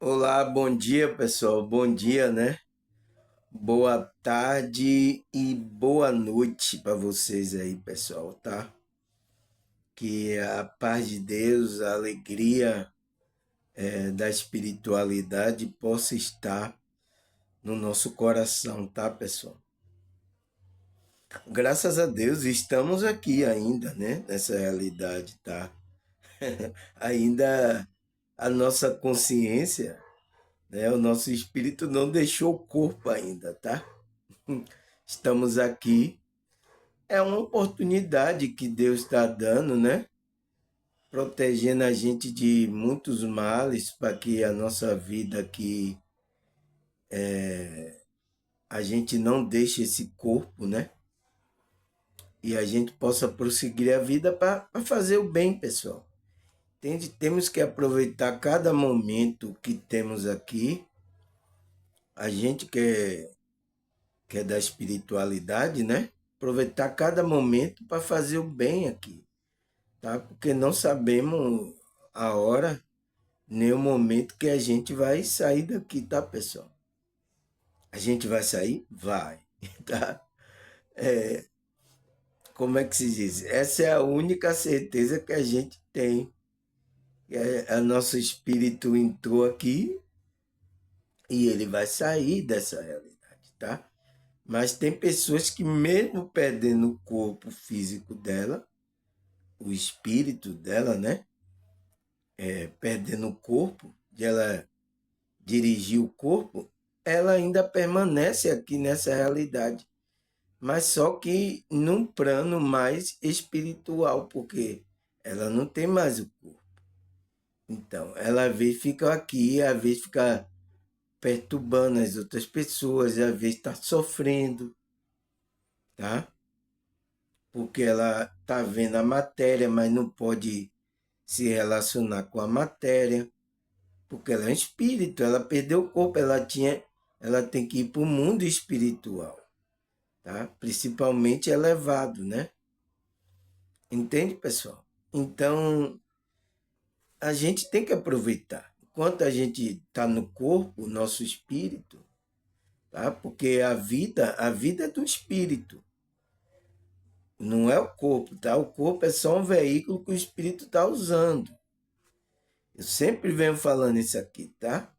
Olá, bom dia, pessoal. Bom dia, né? Boa tarde e boa noite para vocês aí, pessoal, tá? Que a paz de Deus, a alegria da espiritualidade possa estar no nosso coração, tá, pessoal? Graças a Deus estamos aqui ainda, né? Nessa realidade, tá? Ainda a nossa consciência, né? O nosso espírito não deixou o corpo ainda, tá? Estamos aqui. É uma oportunidade que Deus está dando, né? Protegendo a gente de muitos males para que a nossa vida aqui, a gente não deixe esse corpo, né? E a gente possa prosseguir a vida para fazer o bem, pessoal. Entende? Temos que aproveitar cada momento que temos aqui. A gente que é da espiritualidade, né? Aproveitar cada momento para fazer o bem aqui, tá? Porque não sabemos a hora nem o momento que a gente vai sair daqui, tá, pessoal? A gente vai sair? Vai, tá? Como é que se diz? Essa é a única certeza que a gente tem. Nosso espírito entrou aqui e ele vai sair dessa realidade, tá? Mas tem pessoas que, mesmo perdendo o corpo físico dela, o espírito dela, né? Perdendo o corpo, de ela dirigir o corpo, ela ainda permanece aqui nessa realidade, mas só que num plano mais espiritual, porque ela não tem mais o corpo. Então, ela às vezes fica aqui, às vezes fica perturbando as outras pessoas, às vezes está sofrendo, tá? Porque ela está vendo a matéria, mas não pode se relacionar com a matéria, porque ela é um espírito, ela perdeu o corpo, ela tem que ir para o mundo espiritual, tá? Principalmente elevado, né? Entende, pessoal? Então, a gente tem que aproveitar. Enquanto a gente está no corpo, o nosso espírito, tá? Porque a vida é do espírito, não é o corpo, tá? O corpo é só um veículo que o espírito está usando. Eu sempre venho falando isso aqui, tá?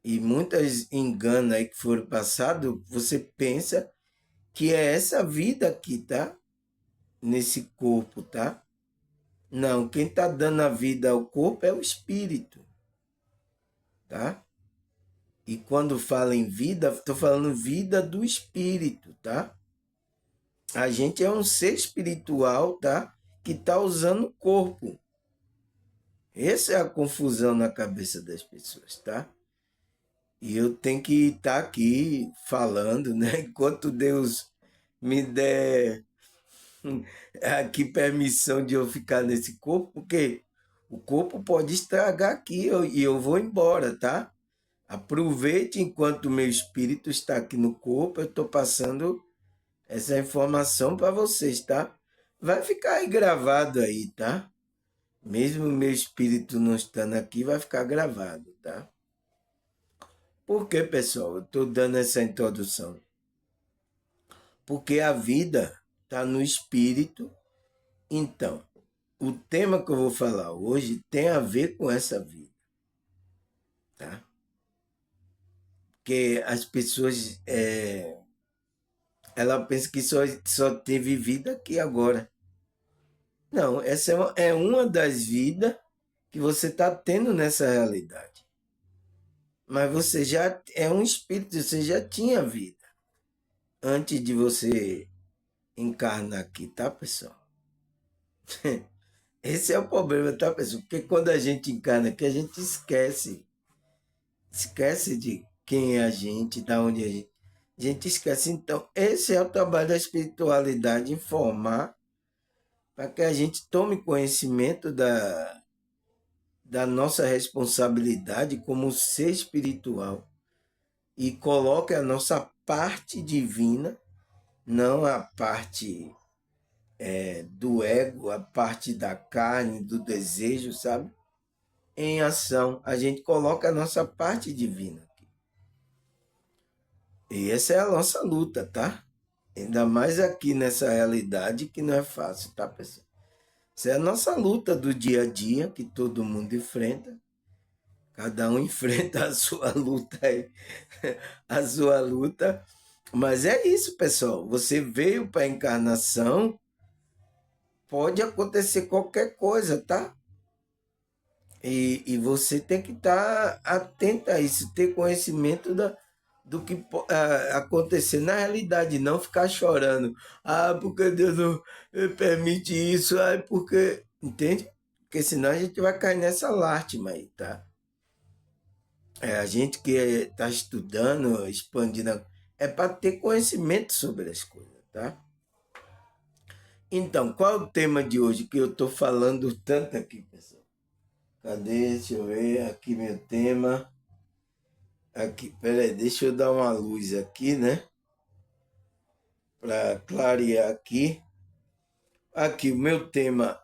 E muitas enganos aí que foram passados, você pensa que é essa vida aqui, tá? Nesse corpo, tá? Não, quem está dando a vida ao corpo é o espírito, tá? E quando fala em vida, estou falando vida do espírito, tá? A gente é um ser espiritual, tá? Que está usando o corpo. Essa é a confusão na cabeça das pessoas, tá? E eu tenho que estar aqui falando, né? Enquanto Deus me der aqui permissão de eu ficar nesse corpo, porque o corpo pode estragar aqui e eu vou embora, tá? Aproveite enquanto o meu espírito está aqui no corpo, eu estou passando essa informação para vocês, tá? Vai ficar aí gravado aí, tá? Mesmo o meu espírito não estando aqui, vai ficar gravado, tá? Por que, pessoal? Eu estou dando essa introdução. Porque a vida está no espírito. Então, o tema que eu vou falar hoje tem a ver com essa vida, tá? Porque as pessoas, ela pensa que só teve vida aqui agora. Não, essa é uma das vidas que você está tendo nessa realidade. Mas você já é um espírito, você já tinha vida antes de você encarnar aqui, tá, pessoal? Esse é o problema, tá, pessoal? Porque quando a gente encarna aqui, a gente esquece de quem é a gente, da onde a gente esquece. Então, esse é o trabalho da espiritualidade, informar para que a gente tome conhecimento da nossa responsabilidade como ser espiritual e coloque a nossa parte divina, não a parte do ego, a parte da carne, do desejo, sabe? em ação. A gente coloca a nossa parte divina aqui. E essa é a nossa luta, tá? Ainda mais aqui nessa realidade que não é fácil, tá, pessoal? Essa é a nossa luta do dia a dia que todo mundo enfrenta. Cada um enfrenta a sua luta aí, a sua luta. Mas é isso, pessoal. Você veio para a encarnação, pode acontecer qualquer coisa, tá? E você tem que estar atento a isso, ter conhecimento do que acontecer na realidade, não ficar chorando. Ah, porque Deus não permite isso, ah, porque. Entende? Porque senão a gente vai cair nessa lástima aí, tá? A gente que está estudando, expandindo, é para ter conhecimento sobre as coisas, tá? Então, qual é o tema de hoje que eu estou falando tanto aqui, pessoal? Cadê? Deixa eu ver aqui meu tema. Aqui, peraí, deixa eu dar uma luz aqui, né? Para clarear aqui. Aqui, o meu tema.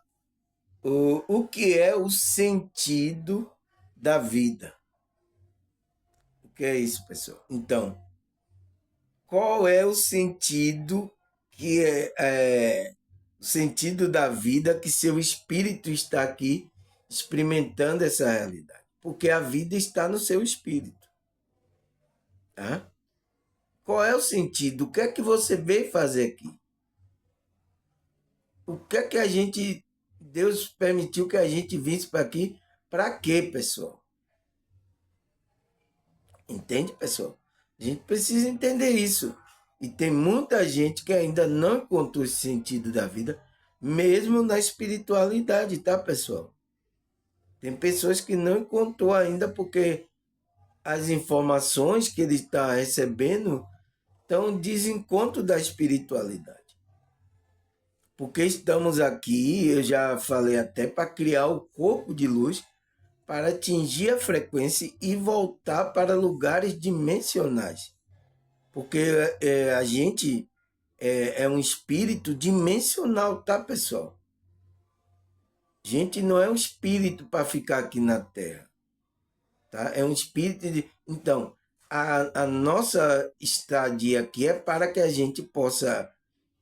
O que é o sentido da vida? O que é isso, pessoal? Então, qual é o sentido que o sentido da vida que seu espírito está aqui experimentando essa realidade? Porque a vida está no seu espírito, tá? Qual é o sentido? O que é que você veio fazer aqui? O que é que a gente, Deus permitiu que a gente visse para aqui? Para quê, pessoal? Entende, pessoal? A gente precisa entender isso. E tem muita gente que ainda não encontrou esse sentido da vida, mesmo na espiritualidade, tá, pessoal? Tem pessoas que não encontrou ainda porque as informações que ele está recebendo estão em desencontro da espiritualidade. Porque estamos aqui, eu já falei até, para criar o corpo de luz, para atingir a frequência e voltar para lugares dimensionais. Porque a gente é um espírito dimensional, tá, pessoal? A gente não é um espírito para ficar aqui na Terra, tá? É um espírito de... Então, a nossa estadia aqui é para que a gente possa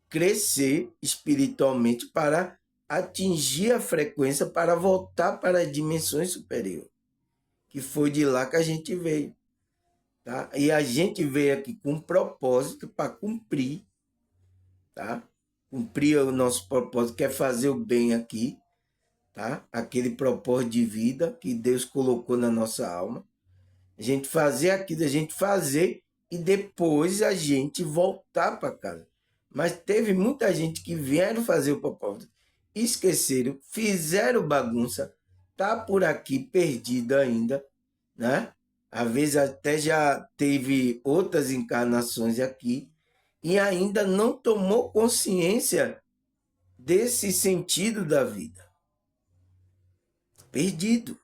crescer espiritualmente para atingir a frequência, para voltar para as dimensões superiores, que foi de lá que a gente veio, tá? E a gente veio aqui com um propósito para cumprir, tá? Cumprir o nosso propósito, que é fazer o bem aqui, tá? Aquele propósito de vida que Deus colocou na nossa alma. A gente fazer aquilo, a gente fazer e depois a gente voltar para casa. Mas teve muita gente que vieram fazer o propósito, esqueceram, fizeram bagunça, tá por aqui perdido ainda, né? Às vezes até já teve outras encarnações aqui e ainda não tomou consciência desse sentido da vida. Perdido.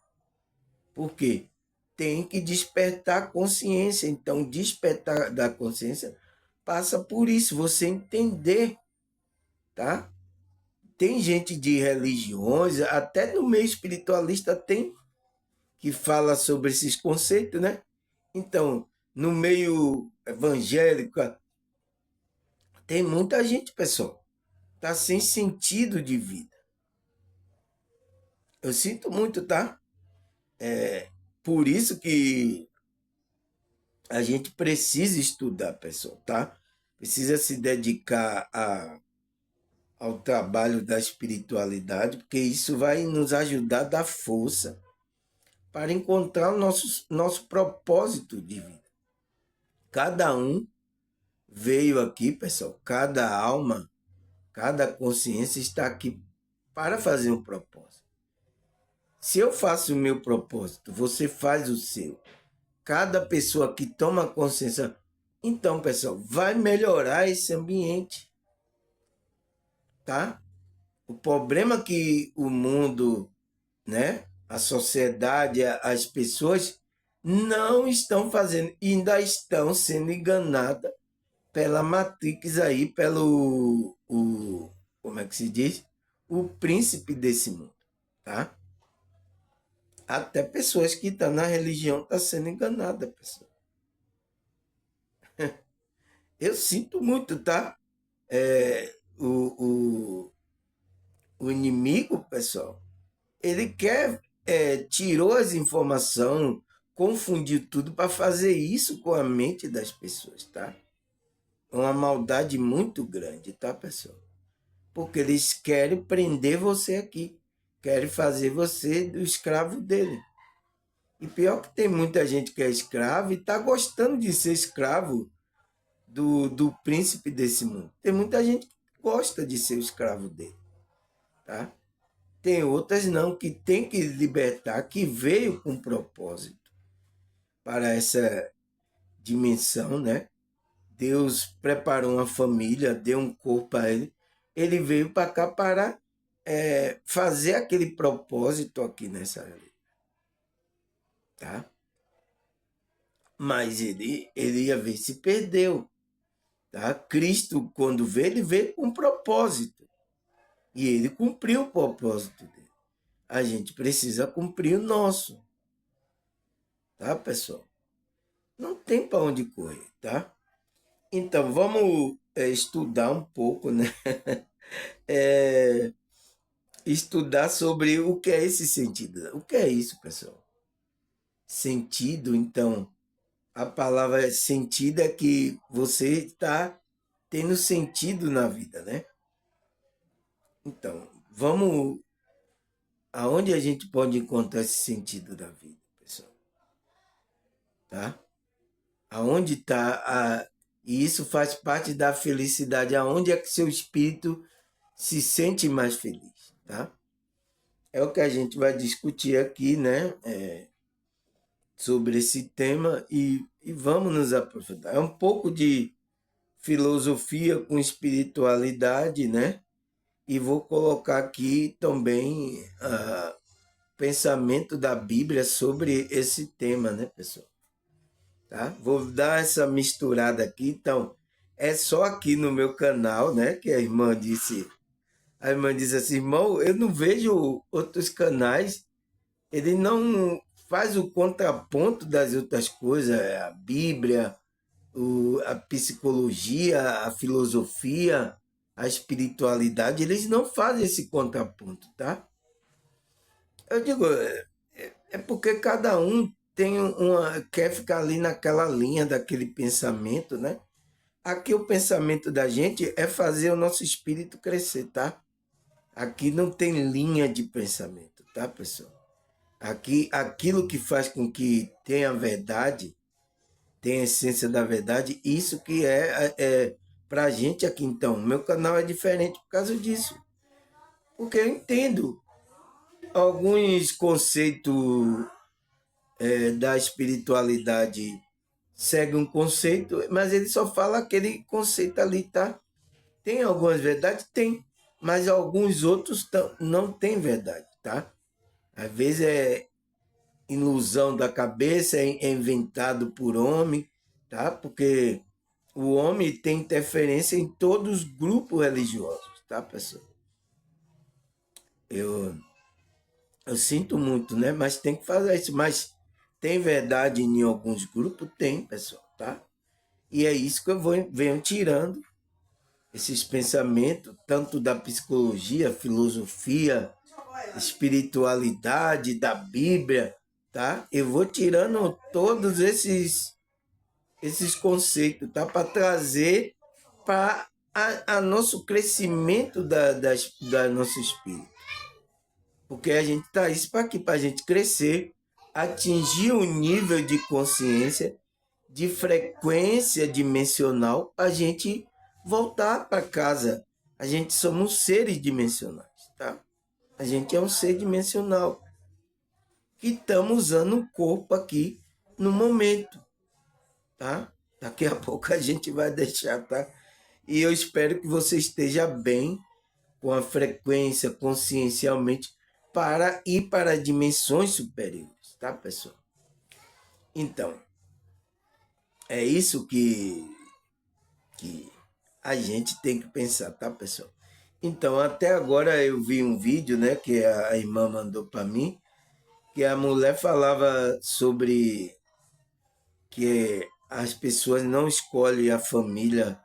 Por quê? Tem que despertar a consciência. Então, despertar da consciência passa por isso, você entender, tá? Tem gente de religiões, até no meio espiritualista tem, que fala sobre esses conceitos, né? Então, no meio evangélico, tem muita gente, pessoal, tá sem sentido de vida. Eu sinto muito, tá? Por isso que a gente precisa estudar, pessoal, tá? Precisa se dedicar ao trabalho da espiritualidade, porque isso vai nos ajudar a dar força para encontrar o nosso propósito de vida. Cada um veio aqui, pessoal, cada alma, cada consciência está aqui para fazer um propósito. Se eu faço o meu propósito, você faz o seu. Cada pessoa que toma consciência, então, pessoal, vai melhorar esse ambiente, tá? O problema é que o mundo, né, a sociedade, as pessoas não estão fazendo, ainda estão sendo enganadas pela Matrix aí, como é que se diz? O príncipe desse mundo, tá? Até pessoas que estão na religião estão sendo enganadas, pessoal. Eu sinto muito, tá? É, o inimigo, pessoal, ele quer, tirou as informações, confundiu tudo para fazer isso com a mente das pessoas, tá? É uma maldade muito grande, tá, pessoal? Porque eles querem prender você aqui, querem fazer você do escravo dele. E pior que tem muita gente que é escravo e está gostando de ser escravo do príncipe desse mundo. Tem muita gente que gosta de ser o escravo dele, tá? Tem outras não, que tem que libertar, que veio com propósito para essa dimensão, né? Deus preparou uma família, deu um corpo a ele. Ele veio para cá para fazer aquele propósito aqui nessa realidade, tá? Mas ele ia ver se perdeu, tá? Cristo, quando veio, ele veio com um propósito. E ele cumpriu o propósito dele. A gente precisa cumprir o nosso, tá, pessoal? Não tem para onde correr, tá? Então, vamos estudar um pouco, né? É, estudar sobre o que é esse sentido. O que é isso, pessoal? Sentido, então, a palavra sentido é que você está tendo sentido na vida, né? Então, vamos aonde a gente pode encontrar esse sentido da vida, pessoal, tá? Aonde está a e isso faz parte da felicidade, aonde é que seu espírito se sente mais feliz, tá? É o que a gente vai discutir aqui, né? Sobre esse tema e vamos nos aprofundar. É um pouco de filosofia com espiritualidade, né? E vou colocar aqui também pensamento da Bíblia sobre esse tema, né, pessoal? Tá? Vou dar essa misturada aqui, então é só aqui no meu canal, né, que a irmã disse. A irmã disse assim, irmão, eu não vejo outros canais, ele não faz o contraponto das outras coisas, a Bíblia, a psicologia, a filosofia, a espiritualidade, eles não fazem esse contraponto, tá? Eu digo, é porque cada um tem quer ficar ali naquela linha daquele pensamento, né? Aqui o pensamento da gente é fazer o nosso espírito crescer, tá? Aqui não tem linha de pensamento, tá, pessoal? Aqui, aquilo que faz com que tenha a verdade, tenha a essência da verdade, isso que é pra gente aqui, então. Meu canal é diferente por causa disso. Porque eu entendo alguns conceitos da espiritualidade segue um conceito, mas ele só fala aquele conceito ali, tá? Tem algumas verdades? Tem, mas alguns outros não tem verdade, tá? Às vezes é ilusão da cabeça, é inventado por homem, tá? Porque o homem tem interferência em todos os grupos religiosos, tá, pessoal? Eu, eu sinto muito, né? Mas tem que fazer isso. Mas tem verdade em alguns grupos? Tem, pessoal, tá? E é isso que eu venho tirando esses pensamentos, tanto da psicologia, filosofia, espiritualidade, da Bíblia, tá? Eu vou tirando todos esses conceitos, tá? Para trazer para a nosso crescimento da nosso espírito. Porque a gente está isso para aqui, para a gente crescer, atingir um nível de consciência, de frequência dimensional, a gente voltar para casa. A gente somos seres dimensionais, tá? A gente é um ser dimensional que estamos usando o corpo aqui no momento, tá? Daqui a pouco a gente vai deixar, tá? E eu espero que você esteja bem com a frequência consciencialmente para ir para dimensões superiores, tá, pessoal? Então, é isso que a gente tem que pensar, tá, pessoal? Então, até agora eu vi um vídeo, né, que a irmã mandou para mim, que a mulher falava sobre que as pessoas não escolhem a família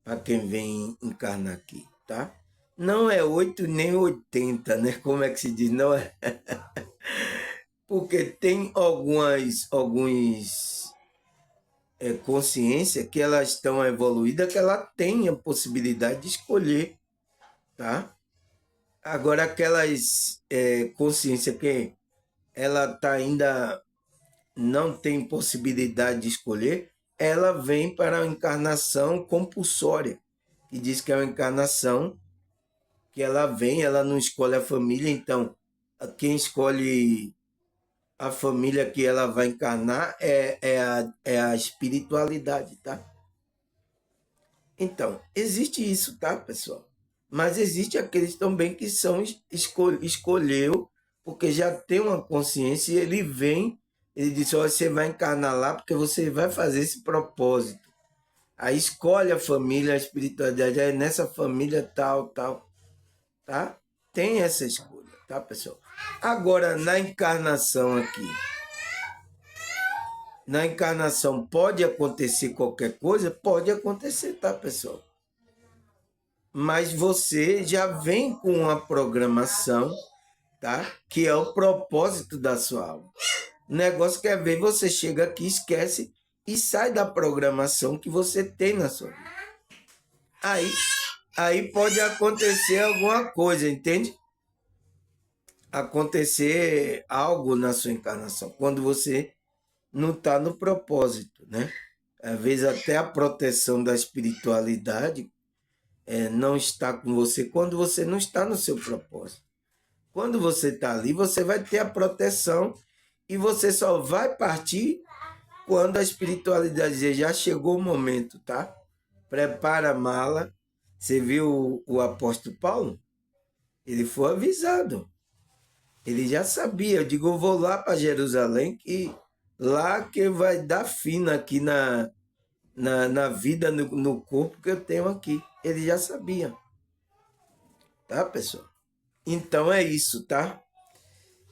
para quem vem encarnar aqui, tá? Não é 8 nem 80, né? Como é que se diz? Não é. Porque tem alguns consciência que elas estão evoluídas, que ela tem a possibilidade de escolher, tá? Agora, aquelas consciência que ela tá ainda não tem possibilidade de escolher, ela vem para a encarnação compulsória, que diz que é uma encarnação que ela vem, ela não escolhe a família, então quem escolhe a família que ela vai encarnar é a espiritualidade, tá? Então, existe isso, tá, pessoal? Mas existe aqueles também que são escolheu, porque já tem uma consciência e ele vem, ele diz, olha, você vai encarnar lá porque você vai fazer esse propósito. Aí escolhe a família, a espiritualidade, é nessa família tal, tal, tá? Tem essa escolha, tá, pessoal? Agora, na encarnação pode acontecer qualquer coisa? Pode acontecer, tá, pessoal? Mas você já vem com uma programação, tá? Que é o propósito da sua alma. O negócio que é ver, você chega aqui, esquece e sai da programação que você tem na sua vida. Aí pode acontecer alguma coisa, entende? Acontecer algo na sua encarnação, quando você não está no propósito, né? Às vezes até a proteção da espiritualidade não está com você quando você não está no seu propósito. Quando você está ali, você vai ter a proteção e você só vai partir quando a espiritualidade dizer, já chegou o momento, tá? Prepara a mala. Você viu o apóstolo Paulo? Ele foi avisado. Ele já sabia. Eu digo, eu vou lá para Jerusalém, que lá que vai dar fim aqui na vida, no corpo que eu tenho aqui. Ele já sabia. Tá, pessoal? Então é isso, tá?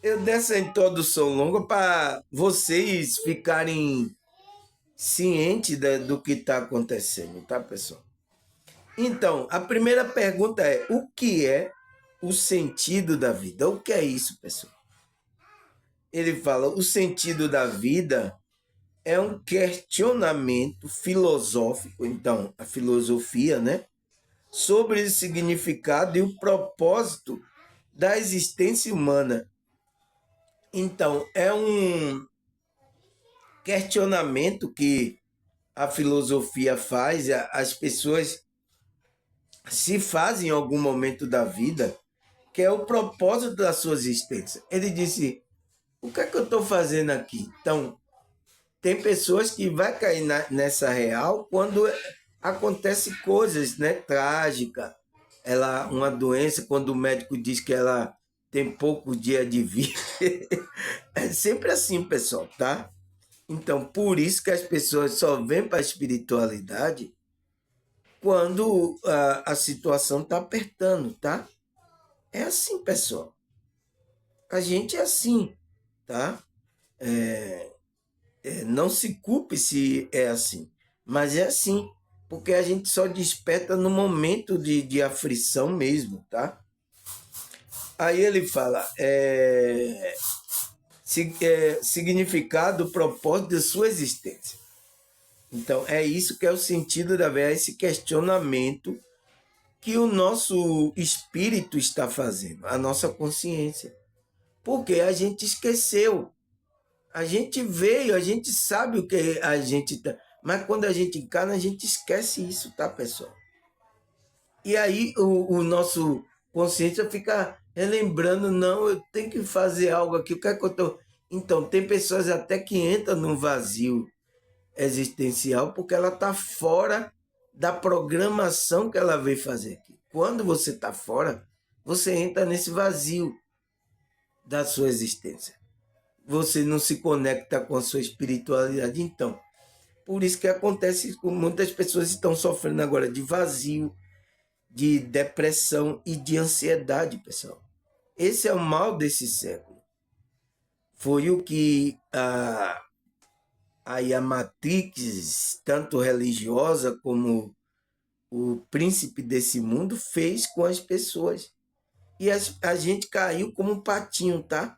Eu dei essa introdução longa para vocês ficarem cientes do que está acontecendo, tá, pessoal? Então, a primeira pergunta é: o que é o sentido da vida? O que é isso, pessoal? Ele fala: o sentido da vida é um questionamento filosófico, então, a filosofia, né? Sobre o significado e o propósito da existência humana. Então, é um questionamento que a filosofia faz, as pessoas se fazem em algum momento da vida, que é o propósito da sua existência. Ele disse, o que é que eu estou fazendo aqui? Então, tem pessoas que vai cair nessa real quando acontece coisas, né, trágica, uma doença, quando o médico diz que ela tem pouco dia de vida. É sempre assim, pessoal, tá? Então, por isso que as pessoas só vêm para a espiritualidade quando a situação está apertando, tá? É assim, pessoal. A gente é assim, tá? Não se culpe se é assim, mas é assim, porque a gente só desperta no momento de aflição mesmo, tá? Aí ele fala, significado, propósito de sua existência. Então, é isso que é o sentido da vida, esse questionamento que o nosso espírito está fazendo, a nossa consciência. Porque a gente esqueceu. A gente veio, a gente sabe o que a gente tá. Mas quando a gente encarna, a gente esquece isso, tá, pessoal? E aí o nosso consciência fica relembrando, não, eu tenho que fazer algo aqui, o que é que eu tô. Então, tem pessoas até que entram num vazio existencial porque ela está fora da programação que ela veio fazer aqui. Quando você está fora, você entra nesse vazio da sua existência. Você não se conecta com a sua espiritualidade. Então, por isso que acontece com muitas pessoas estão sofrendo agora de vazio, de depressão e de ansiedade, pessoal. Esse é o mal desse século. Foi o que a Matrix, tanto religiosa como o príncipe desse mundo, fez com as pessoas. E a gente caiu como um patinho, tá?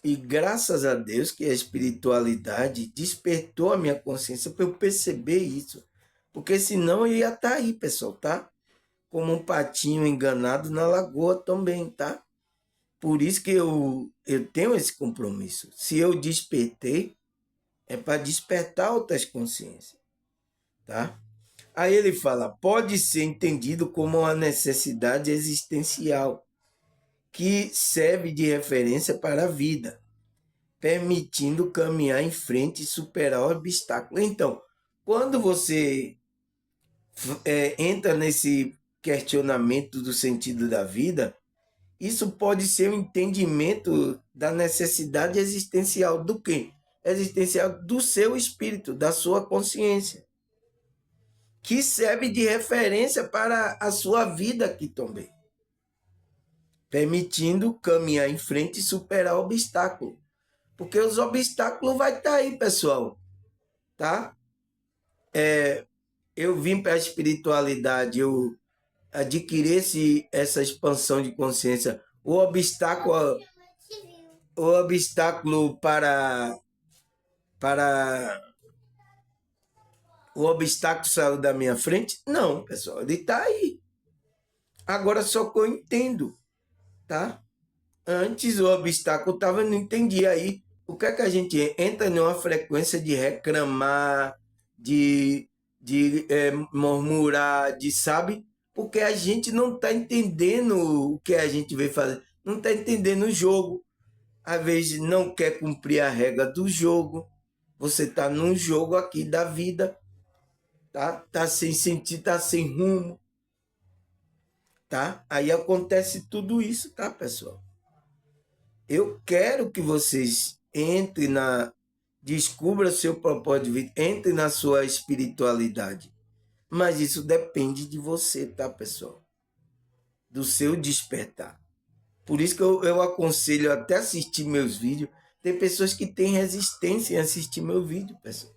E graças a Deus que a espiritualidade despertou a minha consciência para eu perceber isso. Porque senão eu ia estar aí, pessoal, tá? Como um patinho enganado na lagoa também, tá? Por isso que eu tenho esse compromisso. Se eu despertei, é para despertar outras consciências, tá? Aí ele fala, pode ser entendido como uma necessidade existencial que serve de referência para a vida, permitindo caminhar em frente e superar obstáculos. Então, quando você entra nesse questionamento do sentido da vida, isso pode ser um entendimento da necessidade existencial do quê? Existencial do seu espírito, da sua consciência, que serve de referência para a sua vida aqui também, permitindo caminhar em frente e superar obstáculos. Porque os obstáculos vai estar aí, pessoal, tá? Eu vim para a espiritualidade, eu adquiri essa expansão de consciência. O obstáculo para o obstáculo saiu da minha frente? Não, pessoal, ele está aí. Agora só que eu entendo, tá? Antes o obstáculo estava, eu não entendia aí. O que é que a gente entra numa frequência de reclamar, de murmurar, de sabe? Porque a gente não está entendendo o que a gente veio fazer, não está entendendo o jogo. Às vezes não quer cumprir a regra do jogo. Você está num jogo aqui da vida, tá? Tá sem sentido, tá sem rumo, tá? Aí acontece tudo isso, tá, pessoal? Eu quero que vocês entrem descubra seu propósito de vida, entre na sua espiritualidade. Mas isso depende de você, tá, pessoal? Do seu despertar. Por isso que eu aconselho até assistir meus vídeos. Tem pessoas que têm resistência em assistir meu vídeo, pessoal.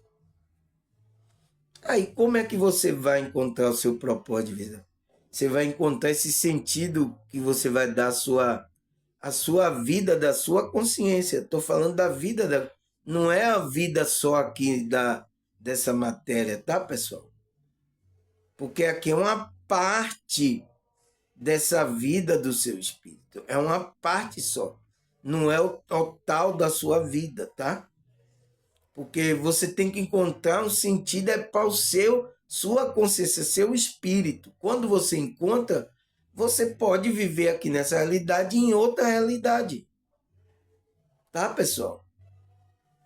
Aí, como é que você vai encontrar o seu propósito de vida? Você vai encontrar esse sentido que você vai dar a sua vida, da sua consciência. Estou falando da vida, não é a vida só aqui dessa matéria, tá, pessoal? Porque aqui é uma parte dessa vida do seu espírito. É uma parte só. Não é o total da sua vida, tá? Porque você tem que encontrar um sentido para sua consciência, seu espírito. Quando você encontra, você pode viver aqui nessa realidade e em outra realidade. Tá, pessoal?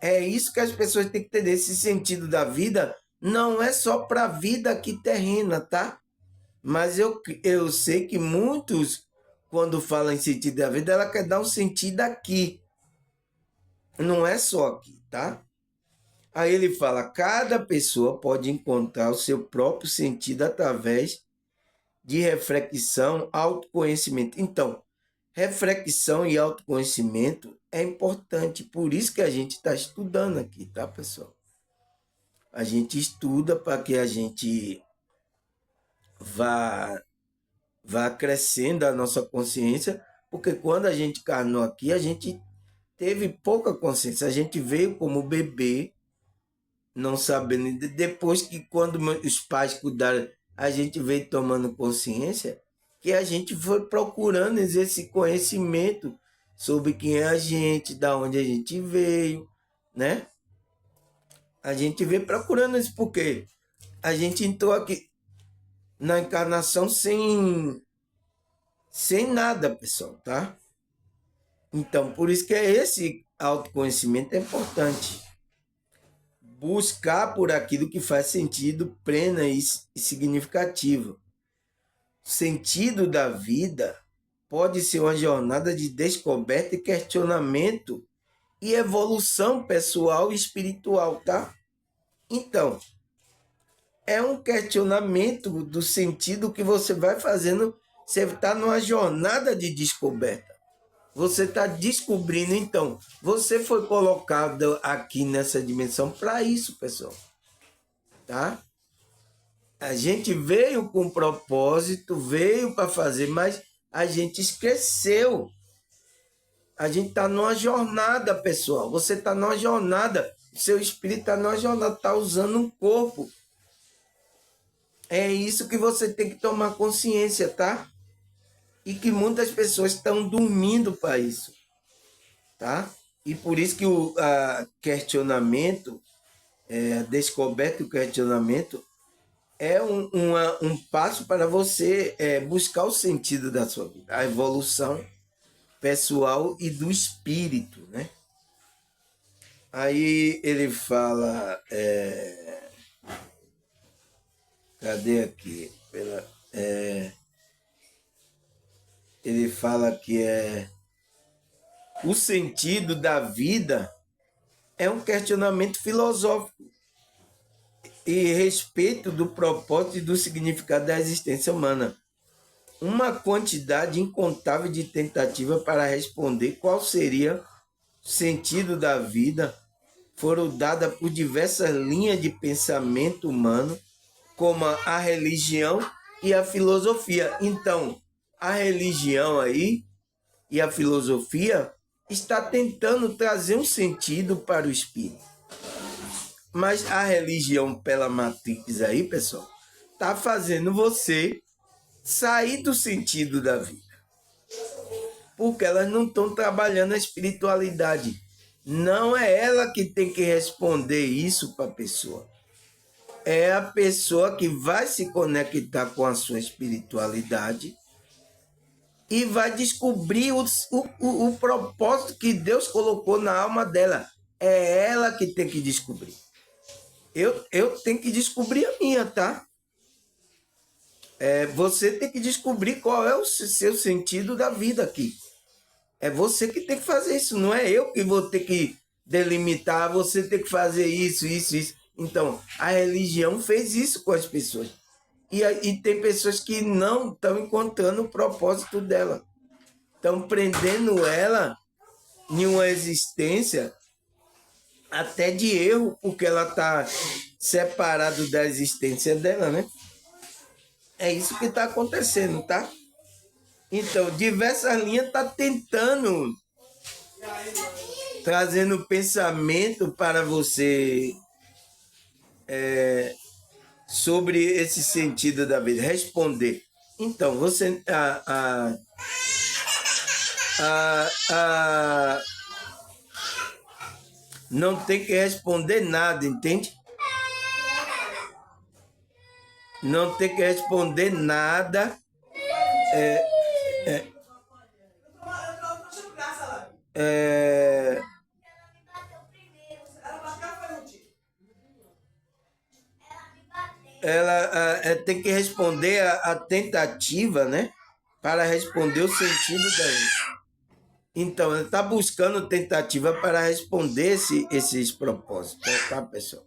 É isso que as pessoas têm que entender. Esse sentido da vida não é só para a vida aqui terrena, tá? Mas eu sei que muitos, quando falam em sentido da vida, ela quer dar um sentido aqui. Não é só aqui, tá? Aí ele fala: cada pessoa pode encontrar o seu próprio sentido através de reflexão, autoconhecimento. Então, reflexão e autoconhecimento é importante, por isso que a gente está estudando aqui, tá, pessoal? A gente estuda para que a gente vá, vá crescendo a nossa consciência, porque quando a gente encarnou aqui, a gente teve pouca consciência, a gente veio como bebê, não sabendo. Depois que quando os pais cuidaram, a gente veio tomando consciência que a gente foi procurando esse conhecimento sobre quem é a gente, da onde a gente veio, né? A gente veio procurando isso porque a gente entrou aqui na encarnação sem nada, pessoal, tá? Então, por isso que esse autoconhecimento é importante. Buscar por aquilo que faz sentido pleno e significativo. O sentido da vida pode ser uma jornada de descoberta e questionamento e evolução pessoal e espiritual, tá? Então, é um questionamento do sentido que você vai fazendo, você está numa jornada de descoberta. Você está descobrindo, então. Você foi colocado aqui nessa dimensão para isso, pessoal. Tá? A gente veio com propósito, veio para fazer, mas a gente esqueceu. A gente está numa jornada, pessoal. Você está numa jornada. O seu espírito está numa jornada, está usando um corpo. É isso que você tem que tomar consciência, tá? E que muitas pessoas estão dormindo para isso, tá? E por isso que o questionamento, a descoberta e o questionamento é um passo para você buscar o sentido da sua vida, a evolução pessoal e do espírito, né? Aí ele fala, cadê aqui? Ele fala que o sentido da vida é um questionamento filosófico e respeito do propósito e do significado da existência humana. Uma quantidade incontável de tentativas para responder qual seria o sentido da vida foram dadas por diversas linhas de pensamento humano, como a religião e a filosofia. Então, a religião aí e a filosofia está tentando trazer um sentido para o espírito. Mas a religião pela Matrix aí, pessoal, está fazendo você sair do sentido da vida. Porque elas não estão trabalhando a espiritualidade. Não é ela que tem que responder isso para a pessoa. É a pessoa que vai se conectar com a sua espiritualidade e vai descobrir o propósito que Deus colocou na alma dela. É ela que tem que descobrir. Eu tenho que descobrir a minha, tá? Você tem que descobrir qual é o seu sentido da vida aqui. É você que tem que fazer isso, não é eu que vou ter que delimitar, você tem que fazer isso, isso, isso. Então, a religião fez isso com as pessoas. E tem pessoas que não estão encontrando o propósito dela. Estão prendendo ela em uma existência até de erro, porque ela está separada da existência dela, né? É isso que está acontecendo, tá? Então, diversas linhas estão tentando, trazendo pensamento para você sobre esse sentido da vida, responder. Então, você não tem que responder nada, entende? Não tem que responder nada. Ela tem que responder a tentativa, né? Para responder o sentido dela. Então, ela está buscando tentativa para responder esses propósitos, tá, pessoal?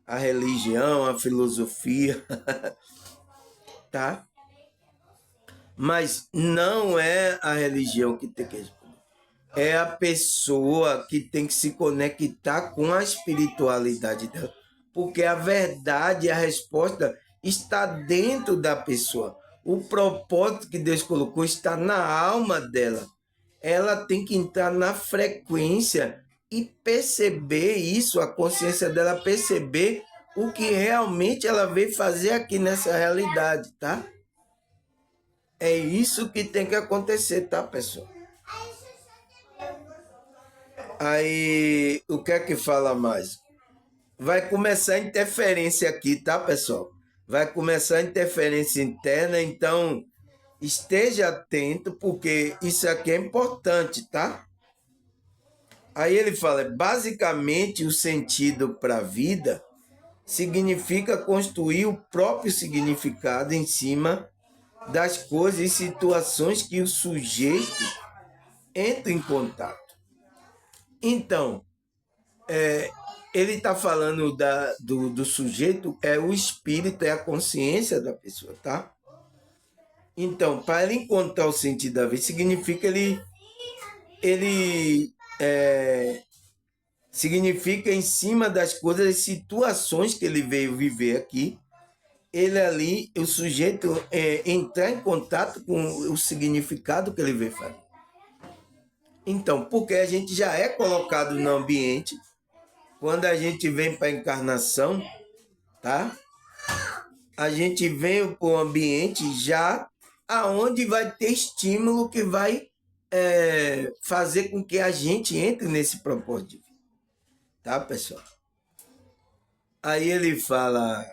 A religião, a filosofia, tá? Mas não é a religião que tem que responder. É a pessoa que tem que se conectar com a espiritualidade dela. Porque a verdade, a resposta está dentro da pessoa. O propósito que Deus colocou está na alma dela. Ela tem que entrar na frequência e perceber isso, a consciência dela perceber o que realmente ela veio fazer aqui nessa realidade, tá? É isso que tem que acontecer, tá, pessoal? Aí, o que é que fala mais? Vai começar a interferência aqui, tá, pessoal? Vai começar a interferência interna, então esteja atento, porque isso aqui é importante, tá? Aí ele fala, basicamente o sentido para a vida significa construir o próprio significado em cima das coisas e situações que o sujeito entra em contato. Então, ele está falando do sujeito, é o espírito, é a consciência da pessoa, tá? Então, para ele encontrar o sentido da vida, significa ele ele significa em cima das coisas, das situações que ele veio viver aqui. Ele ali, o sujeito entrar em contato com o significado que ele veio fazer. Então, porque a gente já é colocado no ambiente, quando a gente vem para a encarnação, tá? A gente vem para o ambiente já aonde vai ter estímulo que vai fazer com que a gente entre nesse propósito de vida. Tá, pessoal? Aí ele fala,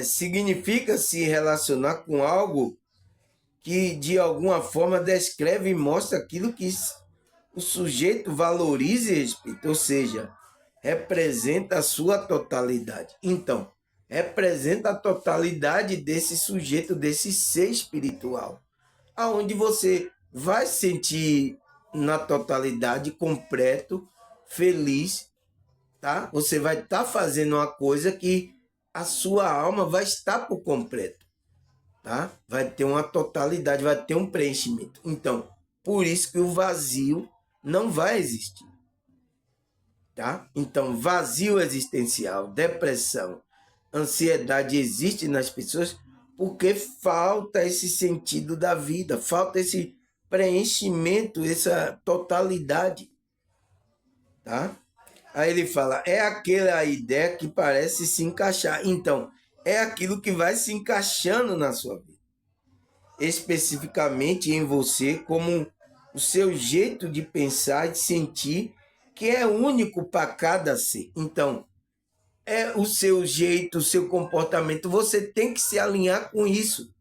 significa se relacionar com algo que de alguma forma descreve e mostra aquilo que o sujeito valoriza e respeita, ou seja, representa a sua totalidade. Então, representa a totalidade desse sujeito, desse ser espiritual, aonde você vai sentir na totalidade, completo, feliz, tá? Você vai estar fazendo uma coisa que a sua alma vai estar por completo, tá? Vai ter uma totalidade, vai ter um preenchimento. Então, por isso que o vazio não vai existir, tá? Então, vazio existencial, depressão, ansiedade existe nas pessoas porque falta esse sentido da vida, falta esse preenchimento, essa totalidade, tá? Aí ele fala, é aquela ideia que parece se encaixar. Então, é aquilo que vai se encaixando na sua vida, especificamente em você, como o seu jeito de pensar e sentir, que é único para cada ser. Então, é o seu jeito, o seu comportamento, você tem que se alinhar com isso,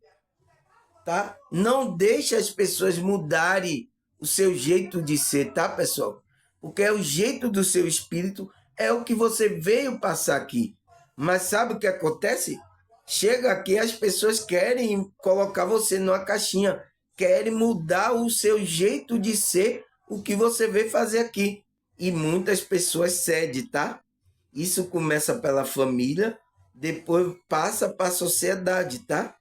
tá? Não deixe as pessoas mudarem o seu jeito de ser, tá, pessoal? Porque é o jeito do seu espírito, é o que você veio passar aqui. Mas sabe o que acontece? Chega aqui, as pessoas querem colocar você numa caixinha, querem mudar o seu jeito de ser, o que você veio fazer aqui. E muitas pessoas cedem, tá? Isso começa pela família, depois passa para a sociedade, tá?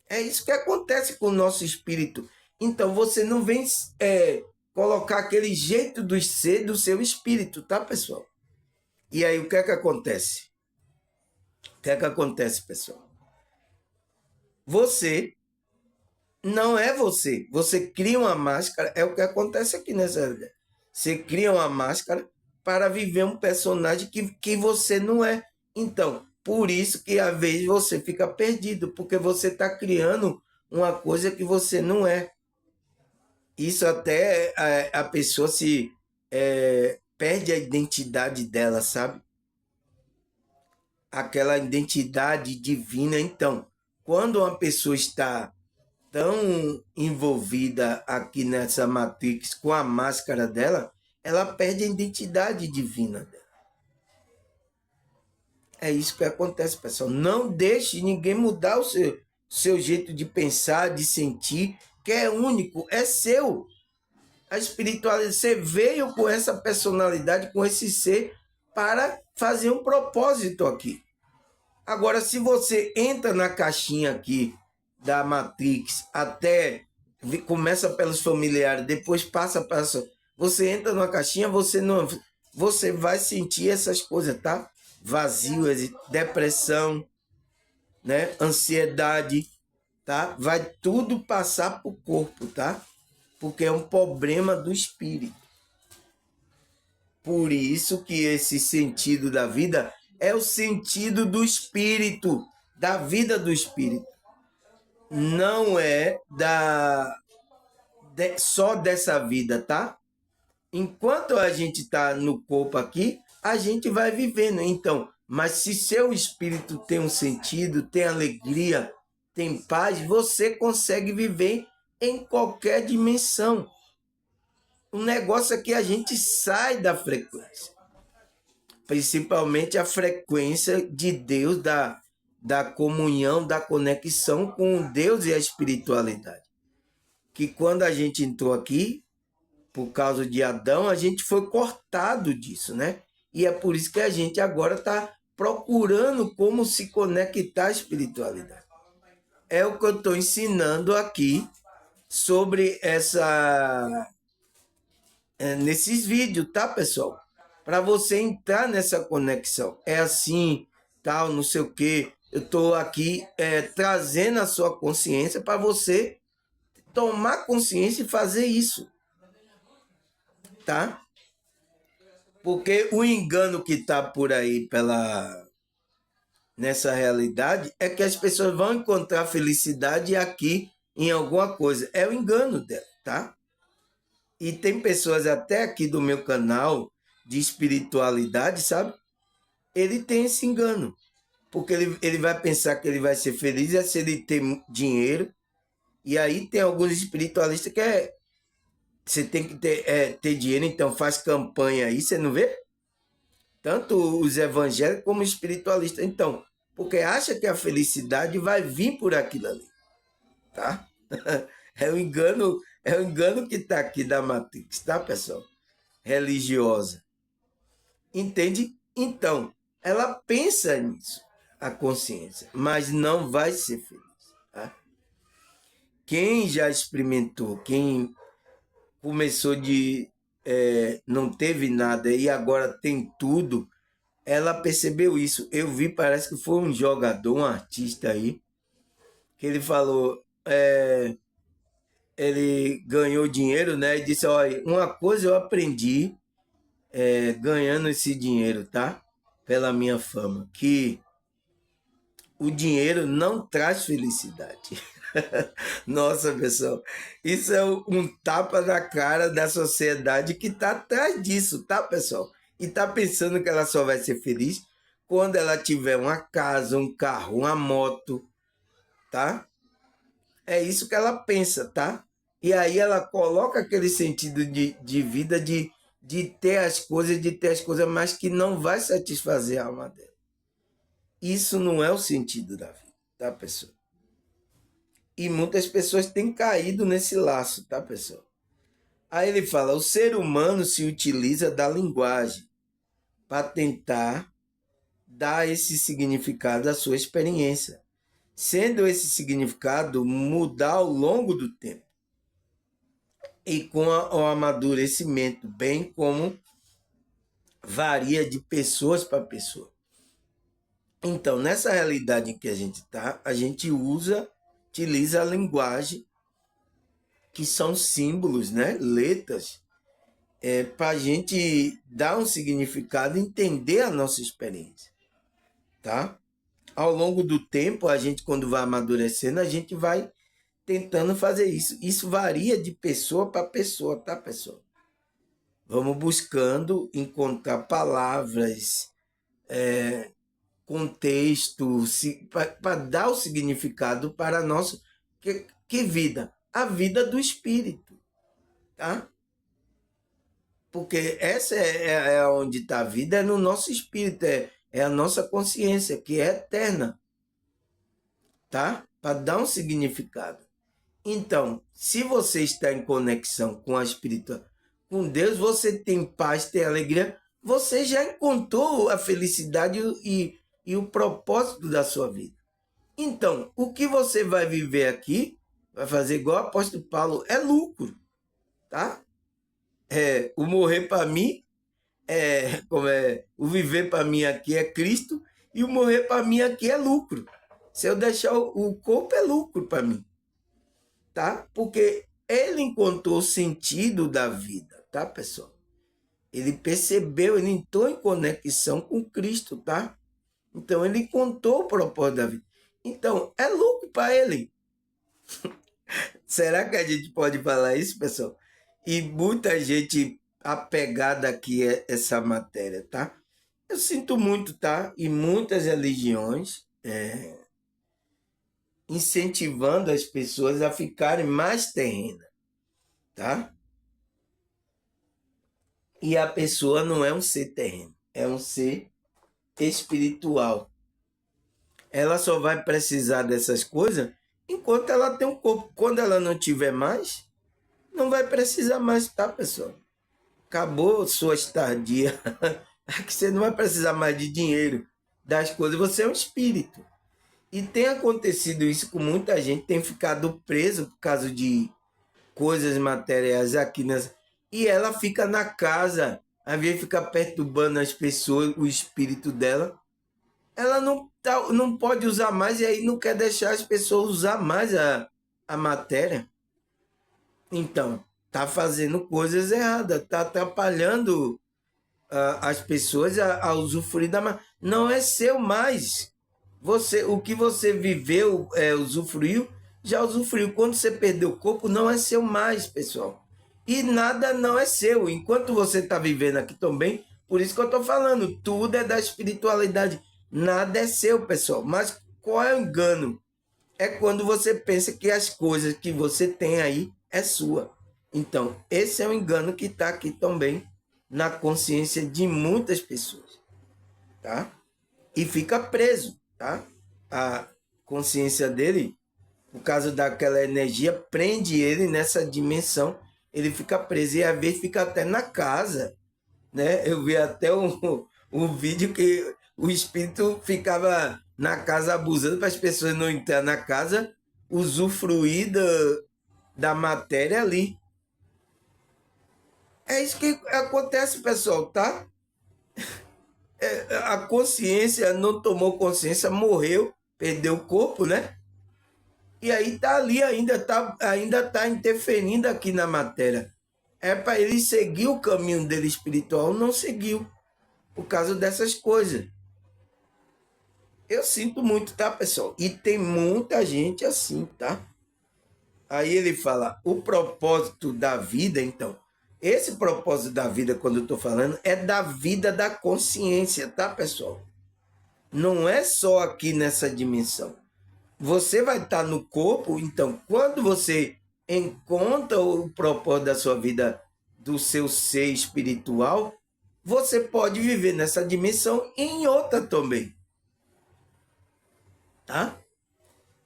É isso que acontece com o nosso espírito. Então você não vem colocar aquele jeito do ser do seu espírito, tá, pessoal? E aí o que é que acontece? O que é que acontece, pessoal? Você não é você. Você cria uma máscara, é o que acontece aqui nessa realidade. Você cria uma máscara para viver um personagem que você não é. Então, por isso que às vezes você fica perdido, porque você está criando uma coisa que você não é. Isso até a pessoa se perde a identidade dela, sabe? Aquela identidade divina. Então, quando uma pessoa está tão envolvida aqui nessa Matrix com a máscara dela, ela perde a identidade divina dela. É isso que acontece, pessoal. Não deixe ninguém mudar o seu jeito de pensar, de sentir, que é único, é seu. A espiritualidade, você veio com essa personalidade, com esse ser, para fazer um propósito aqui. Agora, se você entra na caixinha aqui da Matrix, até começa pelos familiares, depois passa para... Você entra numa caixinha, você vai sentir essas coisas, tá? Vazio, depressão, né? Ansiedade, tá? Vai tudo passar pro corpo, tá? Porque é um problema do espírito. Por isso que esse sentido da vida é o sentido do espírito, da vida do espírito. Não é só dessa vida, tá? Enquanto a gente está no corpo aqui, a gente vai vivendo. Então, mas se seu espírito tem um sentido, tem alegria, tem paz, você consegue viver em qualquer dimensão. O negócio é que a gente sai da frequência. Principalmente a frequência de Deus, da comunhão, da conexão com Deus e a espiritualidade. Que quando a gente entrou aqui, por causa de Adão, a gente foi cortado disso, né? E é por isso que a gente agora está procurando como se conectar à espiritualidade. É o que eu estou ensinando aqui sobre nesses vídeos, tá, pessoal? Para você entrar nessa conexão. É assim, tal, não sei o quê. Eu estou aqui trazendo a sua consciência para você tomar consciência e fazer isso, tá? Porque o engano que está por aí nessa realidade é que as pessoas vão encontrar felicidade aqui em alguma coisa. É o engano dela, tá? E tem pessoas até aqui do meu canal de espiritualidade, sabe? Ele tem esse engano. Porque ele vai pensar que ele vai ser feliz se ele ter dinheiro. E aí tem alguns espiritualistas que você tem que ter dinheiro, então faz campanha aí, você não vê? Tanto os evangélicos como os espiritualistas. Então, porque acha que a felicidade vai vir por aquilo ali, tá? É o engano que está aqui da Matrix, tá, pessoal? Religiosa. Entende? Então, ela pensa nisso, a consciência, mas não vai ser feliz. Tá? Quem já experimentou, quem começou de não teve nada e agora tem tudo, ela percebeu isso. Eu vi, parece que foi um jogador, um artista aí, que ele falou, ele ganhou dinheiro, né? E disse, olha, uma coisa eu aprendi ganhando esse dinheiro, tá? Pela minha fama, que o dinheiro não traz felicidade. Nossa, pessoal, isso é um tapa na cara da sociedade que está atrás disso, tá, pessoal? E está pensando que ela só vai ser feliz quando ela tiver uma casa, um carro, uma moto, tá? É isso que ela pensa, tá? E aí ela coloca aquele sentido de vida de ter as coisas, mas que não vai satisfazer a alma dela. Isso não é o sentido da vida, tá, pessoal? E muitas pessoas têm caído nesse laço, tá, pessoal? Aí ele fala: o ser humano se utiliza da linguagem para tentar dar esse significado à sua experiência, sendo esse significado mudar ao longo do tempo e com o amadurecimento, bem como varia de pessoas para pessoa. Então, nessa realidade em que a gente está, a gente utiliza a linguagem, que são símbolos, né? Letras, para a gente dar um significado e entender a nossa experiência, tá? Ao longo do tempo, a gente, quando vai amadurecendo, a gente vai tentando fazer isso. Isso varia de pessoa para pessoa, tá, pessoal? Vamos buscando encontrar palavras, contexto, para dar o significado para a nossa... Que vida? A vida do espírito, tá? Porque essa é onde está a vida, é no nosso espírito, é a nossa consciência, que é eterna, tá? Para dar um significado. Então, se você está em conexão com a espiritualidade, com Deus, você tem paz, tem alegria, você já encontrou a felicidade e o propósito da sua vida. Então, o que você vai viver aqui, vai fazer igual o apóstolo Paulo, é lucro, tá? O morrer para mim o viver para mim aqui é Cristo e o morrer para mim aqui é lucro. Se eu deixar o corpo é lucro para mim, tá? Porque ele encontrou o sentido da vida, tá, pessoal? Ele percebeu, ele entrou em conexão com Cristo, tá? Então ele encontrou o propósito da vida. Então é lucro para ele. Será que a gente pode falar isso, pessoal? E muita gente apegada aqui a essa matéria, tá? Eu sinto muito, tá? E muitas religiões incentivando as pessoas a ficarem mais terrenas, tá? E a pessoa não é um ser terreno, é um ser espiritual. Ela só vai precisar dessas coisas enquanto ela tem um corpo. Quando ela não tiver mais, não vai precisar mais, tá, pessoal? Acabou sua estadia. Que você não vai precisar mais de dinheiro, das coisas. Você é um espírito. E tem acontecido isso com muita gente, tem ficado preso por causa coisas materiais aqui nessa. E ela fica na casa, às vezes fica perturbando as pessoas, o espírito dela. Ela não pode usar mais e aí não quer deixar as pessoas usar mais a matéria. Então, está fazendo coisas erradas, está atrapalhando as pessoas a usufruir da matéria. Não é seu mais. O que você viveu, usufruiu, já usufruiu. Quando você perdeu o corpo, não é seu mais, pessoal. E nada não é seu. Enquanto você está vivendo aqui também, por isso que eu estou falando, tudo é da espiritualidade. Nada é seu, pessoal. Mas qual é o engano? É quando você pensa que as coisas que você tem aí é sua. Então, esse é o engano que está aqui também na consciência de muitas pessoas, tá? E fica preso, tá? A consciência dele, por causa daquela energia, prende ele nessa dimensão, ele fica preso e às vezes fica até na casa, né? Eu vi até um vídeo que o espírito ficava na casa abusando para as pessoas não entrar na casa, usufruir da matéria ali. É isso que acontece, pessoal, tá? A consciência não tomou consciência, morreu, perdeu o corpo, né? E aí tá ali, ainda tá interferindo aqui na matéria. É para ele seguir o caminho dele espiritual, não seguiu, por causa dessas coisas. Eu sinto muito, tá, pessoal? E tem muita gente assim, tá? Aí ele fala, o propósito da vida, então. Esse propósito da vida, quando eu estou falando, é da vida da consciência, tá, pessoal? Não é só aqui nessa dimensão. Você vai estar no corpo, então, quando você encontra o propósito da sua vida, do seu ser espiritual, você pode viver nessa dimensão e em outra também. Tá?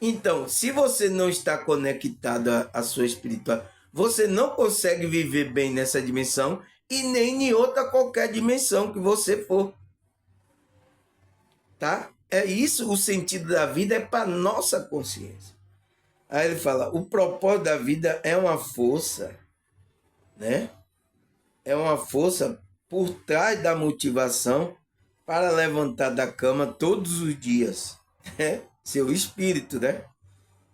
Então, se você não está conectado à sua espiritualidade, você não consegue viver bem nessa dimensão e nem em outra qualquer dimensão que você for. Tá? É isso, o sentido da vida é para nossa consciência. Aí ele fala, o propósito da vida é uma força, né? É uma força por trás da motivação para levantar da cama todos os dias. Né? Seu espírito, né?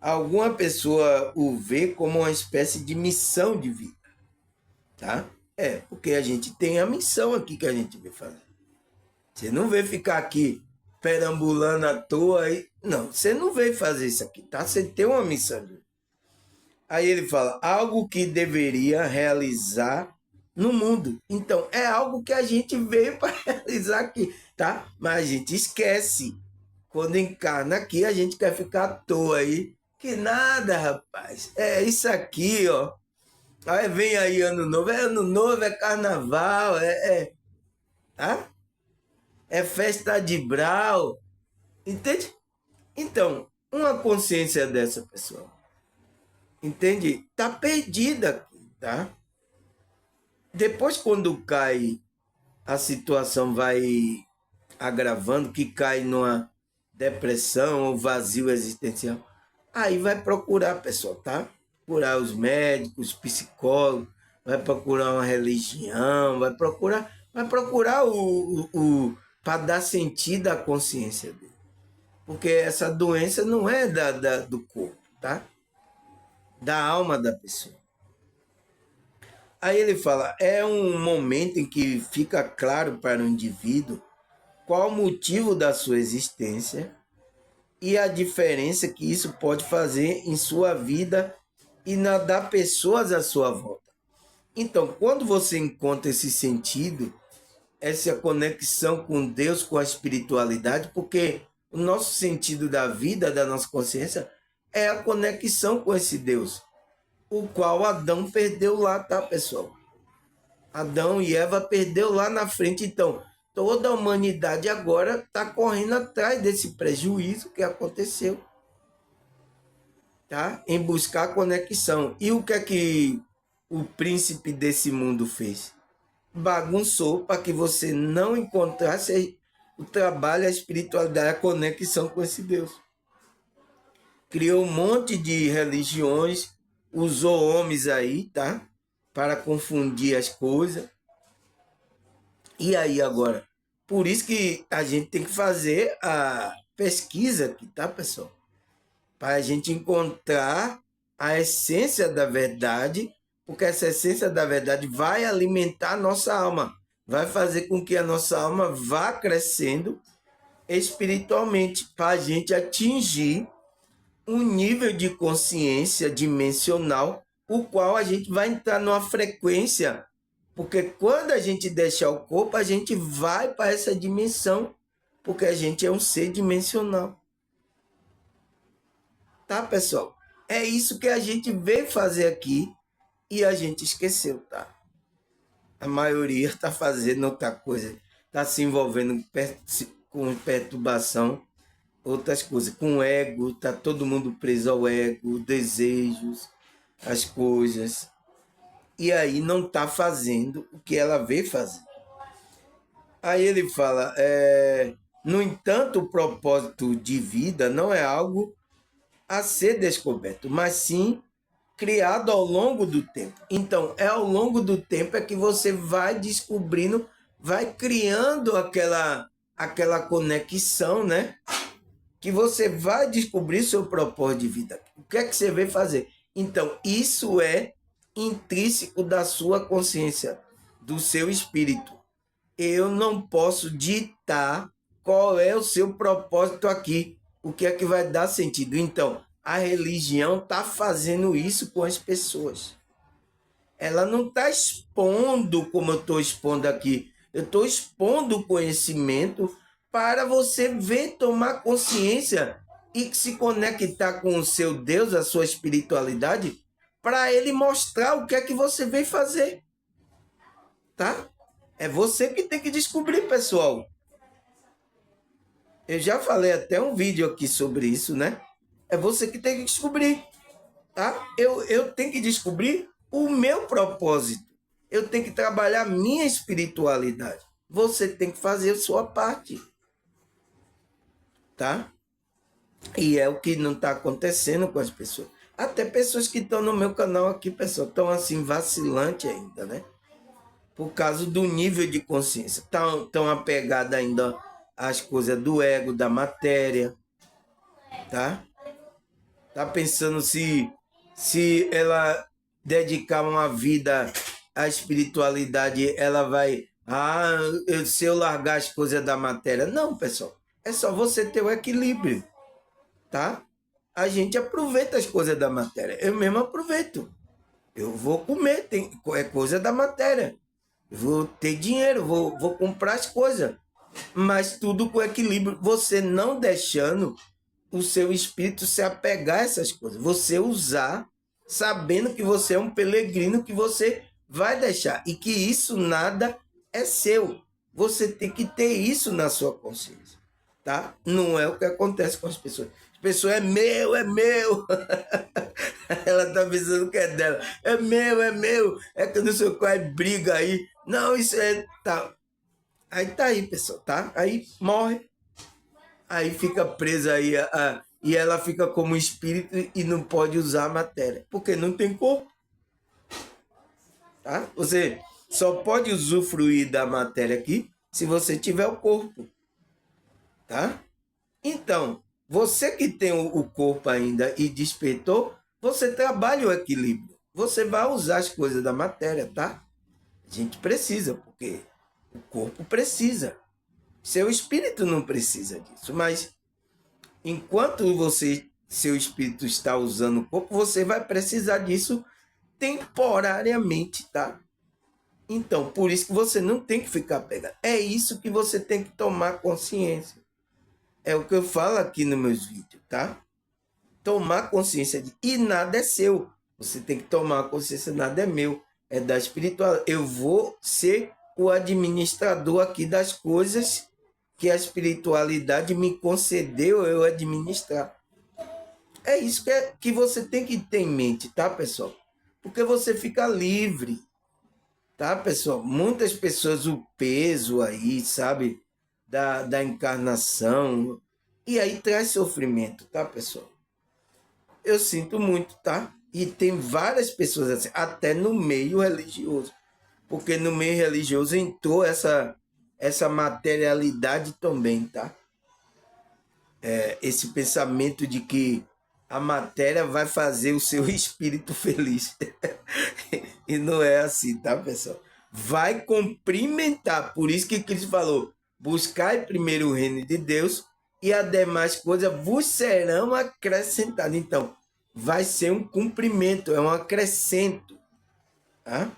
Alguma pessoa o vê como uma espécie de missão de vida, tá? Porque a gente tem a missão aqui que a gente vê fazer. Você não vê ficar aqui perambulando à toa aí. Não, você não veio fazer isso aqui, tá? Você tem uma missão. Aí ele fala, algo que deveria realizar no mundo. Então, é algo que a gente veio para realizar aqui, tá? Mas a gente esquece. Quando encarna aqui, a gente quer ficar à toa aí. Que nada, rapaz. É isso aqui, ó. Aí vem aí ano novo, é carnaval, tá? É festa de brau. Entende? Então, uma consciência dessa pessoa, entende? Tá perdida aqui, tá? Depois, quando cai, a situação vai agravando, que cai numa depressão ou vazio existencial, aí vai procurar, pessoal, tá? Procurar os médicos, psicólogos, vai procurar uma religião, vai procurar para dar sentido à consciência dele. Porque essa doença não é do corpo, tá? Da alma da pessoa. Aí ele fala, é um momento em que fica claro para o indivíduo qual o motivo da sua existência e a diferença que isso pode fazer em sua vida e na das pessoas à sua volta. Então, quando você encontra esse sentido, essa conexão com Deus, com a espiritualidade, porque o nosso sentido da vida, da nossa consciência, é a conexão com esse Deus, o qual Adão perdeu lá, tá, pessoal? Adão e Eva perdeu lá na frente, então toda a humanidade agora está correndo atrás desse prejuízo que aconteceu, tá? Em buscar conexão. E o que é que o príncipe desse mundo fez? Bagunçou para que você não encontrasse o trabalho, a espiritualidade, a conexão com esse Deus. Criou um monte de religiões, usou homens aí, tá? Para confundir as coisas. E aí agora? Por isso que a gente tem que fazer a pesquisa aqui, tá, pessoal? Para a gente encontrar a essência da verdade, porque essa essência da verdade vai alimentar a nossa alma, vai fazer com que a nossa alma vá crescendo espiritualmente, para a gente atingir um nível de consciência dimensional, o qual a gente vai entrar numa frequência, porque quando a gente deixar o corpo, a gente vai para essa dimensão, porque a gente é um ser dimensional. Tá, pessoal? É isso que a gente veio fazer aqui e a gente esqueceu, tá? A maioria está fazendo outra coisa, está se envolvendo com perturbação, outras coisas, com ego, tá todo mundo preso ao ego, desejos, as coisas, e aí não está fazendo o que ela veio fazer. Aí ele fala, no entanto, o propósito de vida não é algo a ser descoberto, mas sim criado ao longo do tempo. Então, é ao longo do tempo é que você vai descobrindo, vai criando aquela conexão, né? Que você vai descobrir seu propósito de vida. O que é que você veio fazer? Então, isso é intrínseco da sua consciência, do seu espírito. Eu não posso ditar qual é o seu propósito aqui, o que é que vai dar sentido. Então, a religião está fazendo isso com as pessoas. Ela não está expondo como eu estou expondo aqui. Eu estou expondo o conhecimento para você ver, tomar consciência e se conectar com o seu Deus, a sua espiritualidade, para ele mostrar o que é que você veio fazer. Tá? É você que tem que descobrir, pessoal. Eu já falei até um vídeo aqui sobre isso, né? É você que tem que descobrir, tá? Eu tenho que descobrir o meu propósito. Eu tenho que trabalhar minha espiritualidade. Você tem que fazer a sua parte, tá? E é o que não está acontecendo com as pessoas. Até pessoas que estão no meu canal aqui, pessoal, estão assim, vacilante ainda, né? Por causa do nível de consciência. Estão apegadas ainda às coisas do ego, da matéria, tá? Tá pensando se ela dedicar uma vida à espiritualidade, ela vai. Se eu largar as coisas da matéria. Não, pessoal. É só você ter o equilíbrio, tá? A gente aproveita as coisas da matéria. Eu mesmo aproveito. Eu vou comer, é coisa da matéria. Eu vou ter dinheiro, vou comprar as coisas. Mas tudo com equilíbrio. Você não deixando o seu espírito se apegar a essas coisas. Você usar, sabendo que você é um peregrino, que você vai deixar. E que isso nada é seu. Você tem que ter isso na sua consciência. Tá? Não é o que acontece com as pessoas. As pessoas é meu, é meu. Ela tá pensando que é dela. É meu, é meu. É que não sei o qual, briga aí. Não, isso é. Tá. Aí tá aí, pessoal, tá? Aí morre. Aí fica presa aí, e ela fica como espírito e não pode usar a matéria, porque não tem corpo, tá? Você só pode usufruir da matéria aqui se você tiver o corpo, tá? Então, você que tem o corpo ainda e despertou, você trabalha o equilíbrio. Você vai usar as coisas da matéria, tá? A gente precisa, porque o corpo precisa. Seu espírito não precisa disso, mas enquanto seu espírito está usando o corpo, você vai precisar disso temporariamente, tá? Então, por isso que você não tem que ficar pegado. É isso que você tem que tomar consciência. É o que eu falo aqui nos meus vídeos, tá? Tomar consciência de... E nada é seu. Você tem que tomar consciência, nada é meu. É da espiritual. Eu vou ser o administrador aqui das coisas que a espiritualidade me concedeu eu administrar. É isso que você tem que ter em mente, tá, pessoal? Porque você fica livre, tá, pessoal? Muitas pessoas, o peso aí, sabe, da encarnação, e aí traz sofrimento, tá, pessoal? Eu sinto muito, tá? E tem várias pessoas assim, até no meio religioso. Porque no meio religioso entrou essa materialidade também, tá? Esse pensamento de que a matéria vai fazer o seu espírito feliz. E não é assim, tá, pessoal? Vai cumprimentar. Por isso que Cristo falou: buscai primeiro o reino de Deus e as demais coisas vos serão acrescentadas. Então, vai ser um cumprimento, é um acrescento. Tá?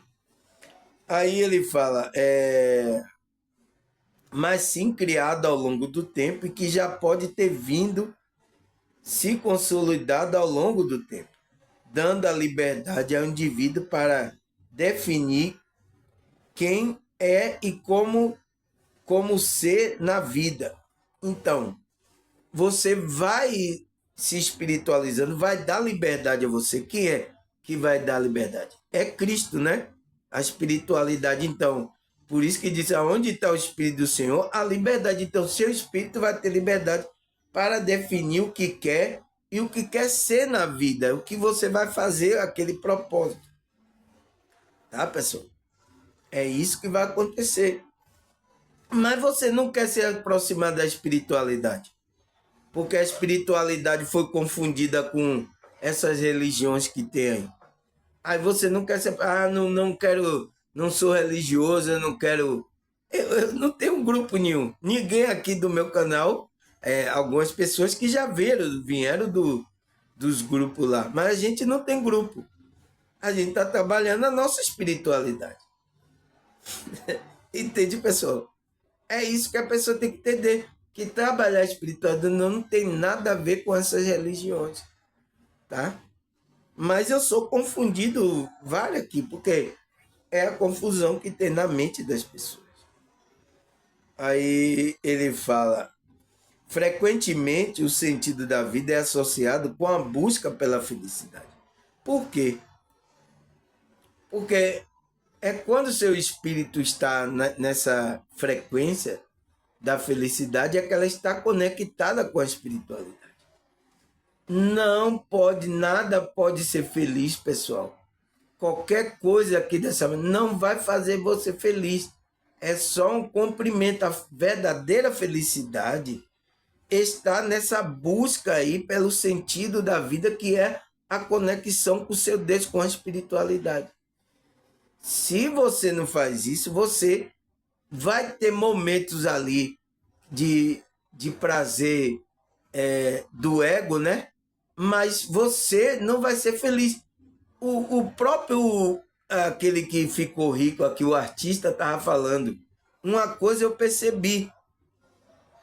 Aí ele fala, mas sim criado ao longo do tempo e que já pode ter vindo se consolidado ao longo do tempo, dando a liberdade ao indivíduo para definir quem é e como ser na vida. Então, você vai se espiritualizando, vai dar liberdade a você. Quem é que vai dar liberdade? É Cristo, né? A espiritualidade, então. Por isso que diz, aonde está o Espírito do Senhor, a liberdade. Então, seu Espírito vai ter liberdade para definir o que quer e o que quer ser na vida, o que você vai fazer, aquele propósito. Tá, pessoal? É isso que vai acontecer. Mas você não quer se aproximar da espiritualidade, porque a espiritualidade foi confundida com essas religiões que tem aí. Aí você não quer ser, não quero, não sou religioso, eu não quero. Eu não tenho um grupo nenhum. Ninguém aqui do meu canal, algumas pessoas que já vieram dos grupos lá, mas a gente não tem grupo. A gente está trabalhando a nossa espiritualidade. Entende, pessoal? É isso que a pessoa tem que entender. Que trabalhar espiritual não tem nada a ver com essas religiões. Tá? Mas eu sou confundido várias aqui, porque é a confusão que tem na mente das pessoas. Aí ele fala: frequentemente o sentido da vida é associado com a busca pela felicidade. Por quê? Porque é quando o seu espírito está nessa frequência da felicidade, é que ela está conectada com a espiritualidade. Não pode, nada pode ser feliz, pessoal. Qualquer coisa aqui dessa não vai fazer você feliz. É só um cumprimento. A verdadeira felicidade está nessa busca aí pelo sentido da vida, que é a conexão com o seu Deus, com a espiritualidade. Se você não faz isso, você vai ter momentos ali de prazer do ego, né? Mas você não vai ser feliz. O próprio, aquele que ficou rico aqui, o artista, estava falando. Uma coisa eu percebi,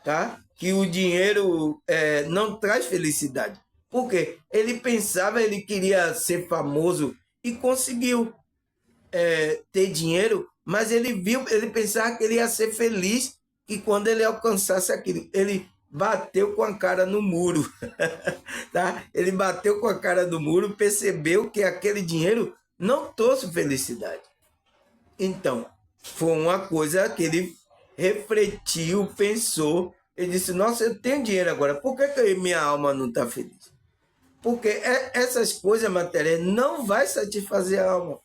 tá? Que o dinheiro não traz felicidade. Por quê? Ele pensava, ele queria ser famoso e conseguiu ter dinheiro, mas ele pensava que ele ia ser feliz e quando ele alcançasse aquilo, ele bateu com a cara no muro, tá? Ele bateu com a cara no muro, percebeu que aquele dinheiro não trouxe felicidade. Então, foi uma coisa que ele refletiu, pensou, ele disse: nossa, eu tenho dinheiro agora, por que minha alma não está feliz? Porque essas coisas materiais não vai satisfazer a alma.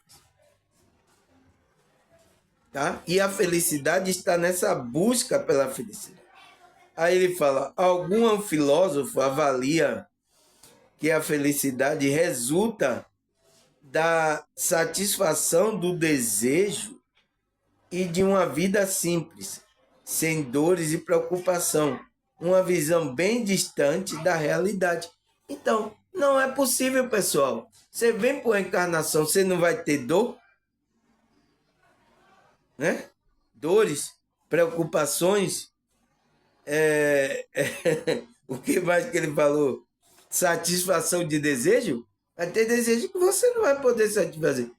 Tá? E a felicidade está nessa busca pela felicidade. Aí ele fala: algum filósofo avalia que a felicidade resulta da satisfação do desejo e de uma vida simples, sem dores e preocupação, uma visão bem distante da realidade. Então, não é possível, pessoal. Você vem para a encarnação, você não vai ter dor, né? Dores, preocupações, o que mais que ele falou? Satisfação de desejo? Vai ter desejo que você não vai poder satisfazer.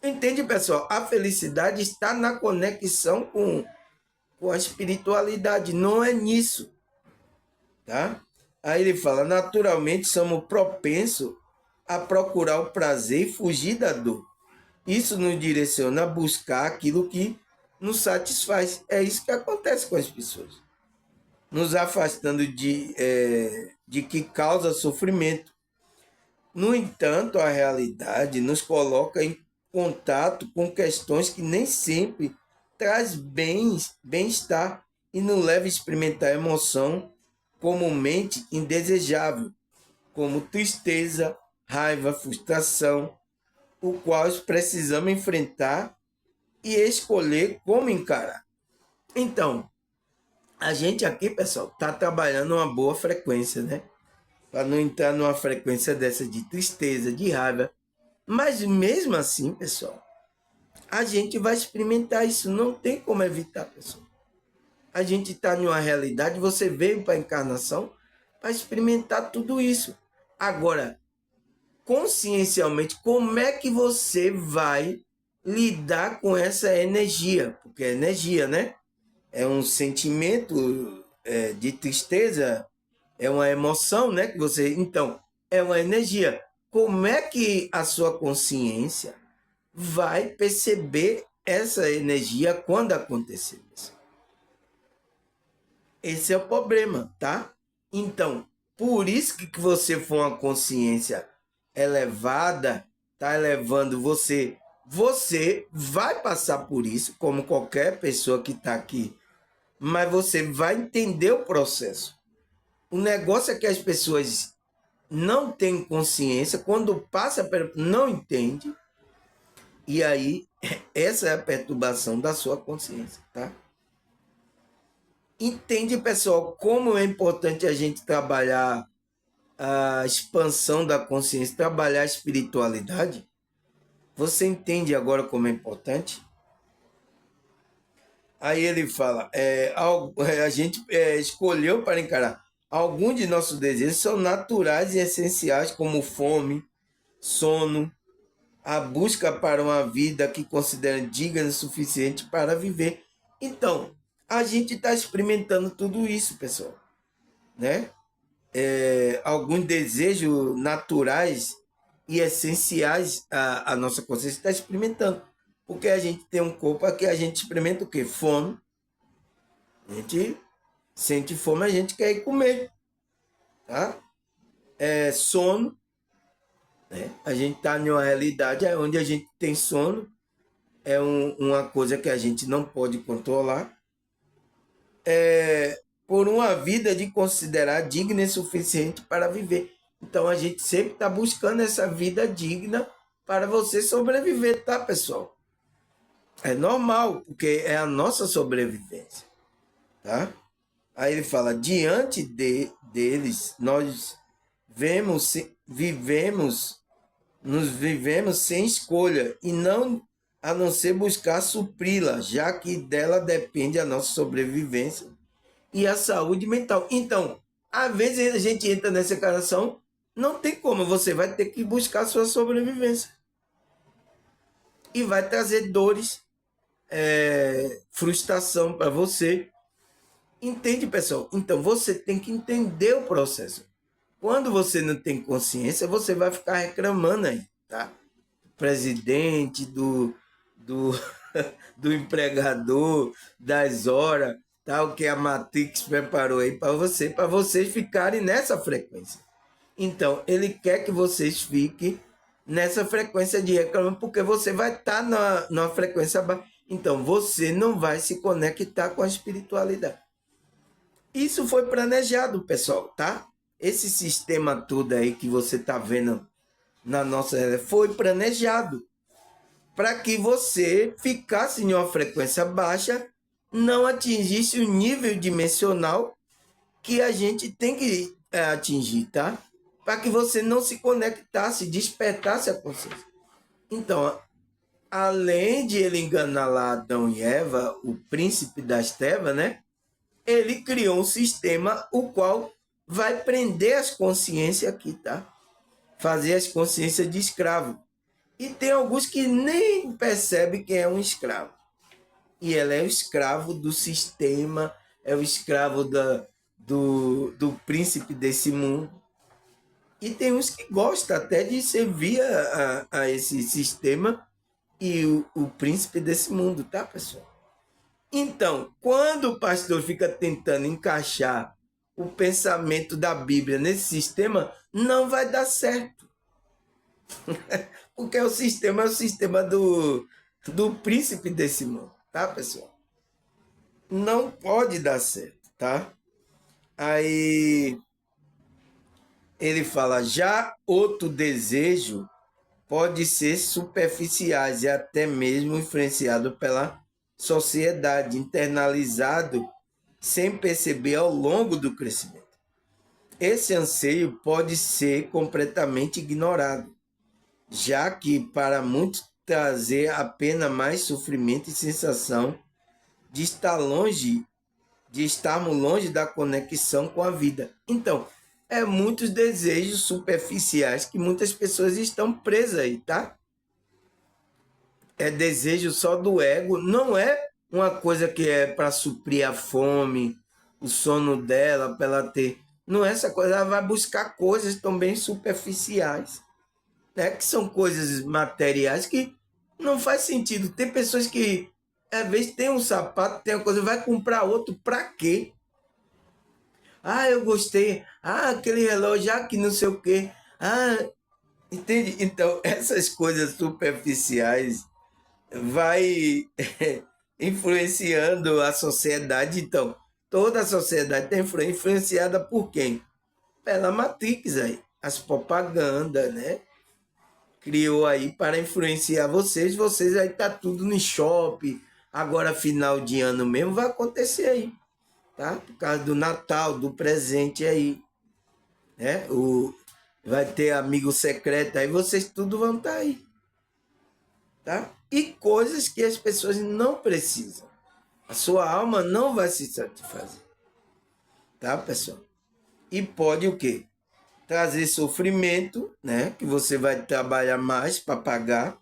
Entende, pessoal? A felicidade está na conexão com a espiritualidade, não é nisso. Tá? Aí ele fala: naturalmente somos propensos a procurar o prazer e fugir da dor. Isso nos direciona a buscar aquilo que nos satisfaz. É isso que acontece com as pessoas. Nos afastando de que causa sofrimento. No entanto, a realidade nos coloca em contato com questões que nem sempre traz bem-estar e nos leva a experimentar emoção comumente indesejável, como tristeza, raiva, frustração, o qual precisamos enfrentar e escolher como encarar. Então, a gente aqui, pessoal, está trabalhando uma boa frequência, né? Para não entrar numa frequência dessa de tristeza, de raiva. Mas mesmo assim, pessoal, a gente vai experimentar isso. Não tem como evitar, pessoal. A gente está numa realidade, você veio para a encarnação para experimentar tudo isso. Agora, consciencialmente, como é que você vai lidar com essa energia? Porque é energia, né? É um sentimento de tristeza, é uma emoção, né? Que você, então, é uma energia. Como é que a sua consciência vai perceber essa energia quando acontecer isso? Esse é o problema, tá? Então, por isso que você for uma consciência elevada, tá elevando você. Você vai passar por isso, como qualquer pessoa que está aqui, mas você vai entender o processo. O negócio é que as pessoas não têm consciência, quando passa, não entende, e aí essa é a perturbação da sua consciência, tá? Entende, pessoal, como é importante a gente trabalhar a expansão da consciência, trabalhar a espiritualidade? Você entende agora como é importante? Aí ele fala, a gente escolheu para encarar. Alguns de nossos desejos são naturais e essenciais, como fome, sono, a busca para uma vida que considera digna o suficiente para viver. Então, a gente está experimentando tudo isso, pessoal, né? Alguns desejos naturais e essenciais à nossa consciência está experimentando. Porque a gente tem um corpo aqui, a gente experimenta o quê? Fome. A gente sente fome, a gente quer ir comer. Tá? Sono. Né? A gente está em uma realidade onde a gente tem sono. É uma coisa que a gente não pode controlar. Por uma vida de considerar digna e suficiente para viver. Então a gente sempre está buscando essa vida digna para você sobreviver, tá, pessoal? É normal, porque é a nossa sobrevivência, tá? Aí ele fala, diante deles, nós nos vivemos sem escolha, e não a não ser buscar supri-la, já que dela depende a nossa sobrevivência e a saúde mental. Então, às vezes a gente entra nessa encarnação, não tem como, você vai ter que buscar a sua sobrevivência. E vai trazer dores, frustração para você. Entende, pessoal? Então, você tem que entender o processo. Quando você não tem consciência, você vai ficar reclamando aí, tá? Do presidente, do, do empregador, das horas, tal, que a Matrix preparou aí para vocês ficarem nessa frequência. Então, ele quer que vocês fiquem nessa frequência de reclamar, porque você vai estar numa frequência baixa. Então, você não vai se conectar com a espiritualidade. Isso foi planejado, pessoal, tá? Esse sistema todo aí que você está vendo na nossa foi planejado para que você ficasse em uma frequência baixa, não atingisse o nível dimensional que a gente tem que atingir, tá? Para que você não se conectasse, despertasse a consciência. Então, além de ele enganar lá Adão e Eva, o príncipe das trevas, né? Ele criou um sistema o qual vai prender as consciências aqui, tá? Fazer as consciências de escravo. E tem alguns que nem percebem quem é um escravo. E ele é o escravo do sistema, é o escravo do príncipe desse mundo. E tem uns que gostam até de servir a esse sistema e o príncipe desse mundo, tá, pessoal? Então, quando o pastor fica tentando encaixar o pensamento da Bíblia nesse sistema, não vai dar certo. Porque o sistema é o sistema do príncipe desse mundo, tá, pessoal? Não pode dar certo, tá? Aí ele fala, já outro desejo pode ser superficiais e até mesmo influenciado pela sociedade, internalizado sem perceber ao longo do crescimento. Esse anseio pode ser completamente ignorado, já que para muitos trazer apenas mais sofrimento e sensação de estar longe, de estarmos longe da conexão com a vida. Então, é muitos desejos superficiais que muitas pessoas estão presas aí, tá? É desejo só do ego, não é uma coisa que é para suprir a fome, o sono dela, para ela ter. Não é essa coisa, ela vai buscar coisas também superficiais, né? Que são coisas materiais que não faz sentido. Tem pessoas que, às vezes, tem um sapato, tem uma coisa, vai comprar outro, para quê? Ah, eu gostei. Ah, aquele relógio, ah, que não sei o quê. Ah, entende? Então, essas coisas superficiais vai influenciando a sociedade. Então, toda a sociedade está influenciada por quem? Pela Matrix aí. As propagandas, né? Criou aí para influenciar vocês. Vocês aí tá tudo no shopping. Agora, final de ano mesmo, vai acontecer aí, tá? Por causa do Natal, do presente aí, né? Vai ter amigo secreto aí, vocês tudo vão estar aí, tá? E coisas que as pessoas não precisam. A sua alma não vai se satisfazer, tá, pessoal? E pode o quê? Trazer sofrimento, né? Que você vai trabalhar mais para pagar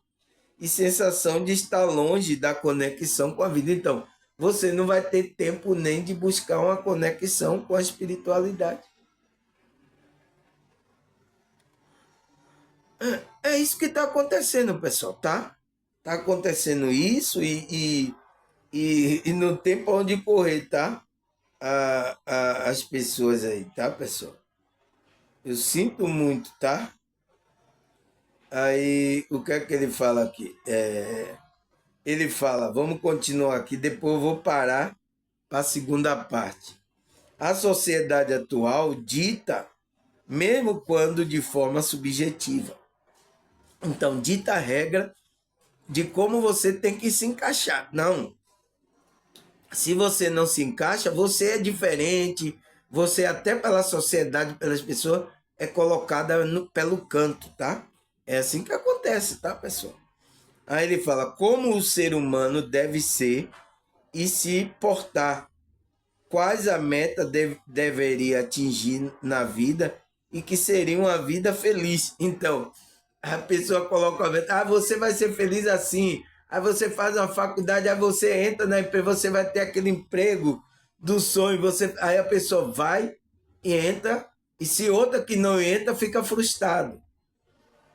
e sensação de estar longe da conexão com a vida. Então, você não vai ter tempo nem de buscar uma conexão com a espiritualidade. É isso que está acontecendo, pessoal, tá? Tá acontecendo isso e não tem para onde correr, tá? As pessoas aí, tá, pessoal? Eu sinto muito, tá? Aí, o que é que ele fala aqui? Ele fala, vamos continuar aqui, depois eu vou parar para a segunda parte. A sociedade atual dita, mesmo quando de forma subjetiva. Então, dita a regra de como você tem que se encaixar. Não, se você não se encaixa, você é diferente, você até pela sociedade, pelas pessoas, é colocada pelo canto, tá? É assim que acontece, tá, pessoal? Aí ele fala como o ser humano deve ser e se portar, quais a meta deveria atingir na vida e que seria uma vida feliz. Então, a pessoa coloca a meta, ah, você vai ser feliz assim. Aí você faz uma faculdade, aí você entra na empresa, você vai ter aquele emprego do sonho, aí a pessoa vai e entra, e se outra que não entra, fica frustrado,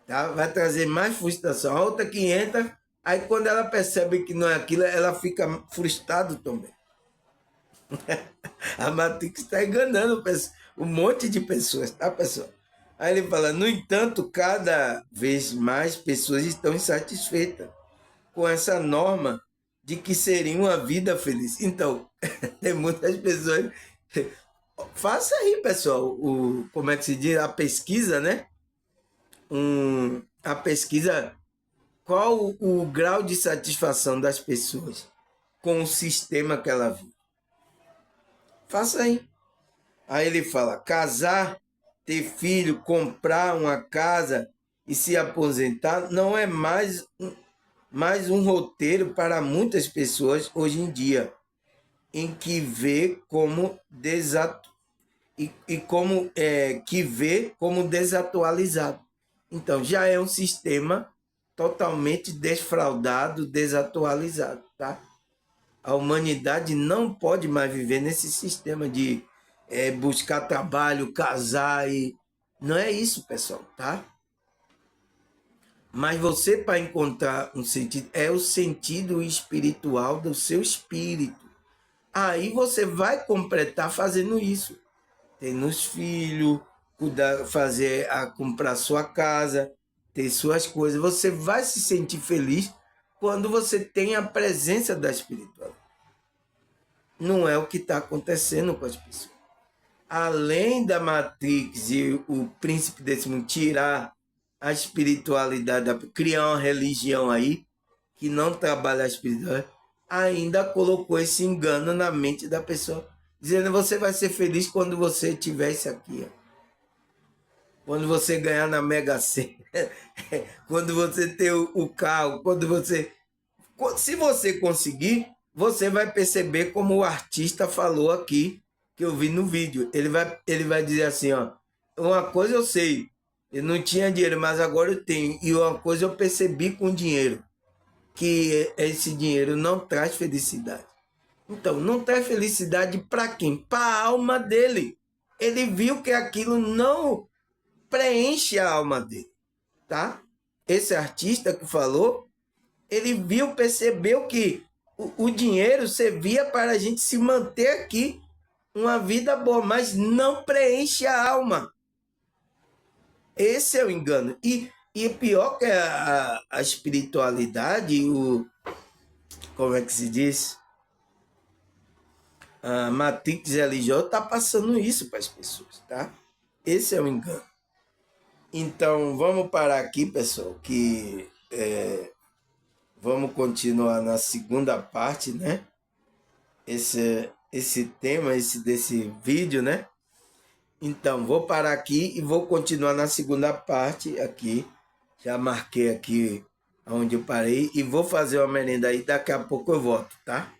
tá? Vai trazer mais frustração. A outra que entra, aí quando ela percebe que não é aquilo, ela fica frustrada também. A Matrix está enganando um monte de pessoas, tá, pessoal? Aí ele fala, no entanto, cada vez mais pessoas estão insatisfeitas com essa norma de que seria uma vida feliz. Então, tem muitas pessoas. Faça aí, pessoal, como é que se diz? A pesquisa, né? A pesquisa, qual o grau de satisfação das pessoas com o sistema que ela vive. Faça aí. Aí ele fala: casar, ter filho, comprar uma casa e se aposentar não é mais um roteiro para muitas pessoas hoje em dia, em que vê como que vê como desatualizado. Então já é um sistema totalmente desfraudado, desatualizado, tá? A humanidade não pode mais viver nesse sistema de buscar trabalho, casar e não é isso, pessoal, tá? Mas você para encontrar um sentido é o sentido espiritual do seu espírito. Aí você vai completar fazendo isso, tendo os filhos, cuidar, comprar sua casa. ter suas coisas. Você vai se sentir feliz quando você tem a presença da espiritualidade. Não é o que está acontecendo com as pessoas. Além da Matrix e o príncipe desse mundo tirar a espiritualidade, criar uma religião aí que não trabalha a espiritualidade, ainda colocou esse engano na mente da pessoa, dizendo: você vai ser feliz quando você tiver isso aqui, ó. Quando você ganhar na Mega Sena, quando você ter o carro, se você conseguir, você vai perceber como o artista falou aqui, que eu vi no vídeo. Ele vai dizer assim, ó: uma coisa eu sei, eu não tinha dinheiro, mas agora eu tenho. E uma coisa eu percebi com dinheiro, que esse dinheiro não traz felicidade. Então, não traz felicidade para quem? Para a alma dele. Ele viu que aquilo não preenche a alma dele, tá? Esse artista que falou, ele viu, percebeu que o dinheiro servia para a gente se manter aqui, uma vida boa, mas não preenche a alma. Esse é o engano. E pior que a espiritualidade, como é que se diz? A matrix religiosa está passando isso para as pessoas, tá? Esse é o engano. Então, vamos parar aqui, pessoal, que vamos continuar na segunda parte, né? Esse tema, desse vídeo, né? Então, vou parar aqui e vou continuar na segunda parte aqui. Já marquei aqui onde eu parei e vou fazer uma merenda aí. Daqui a pouco eu volto, tá?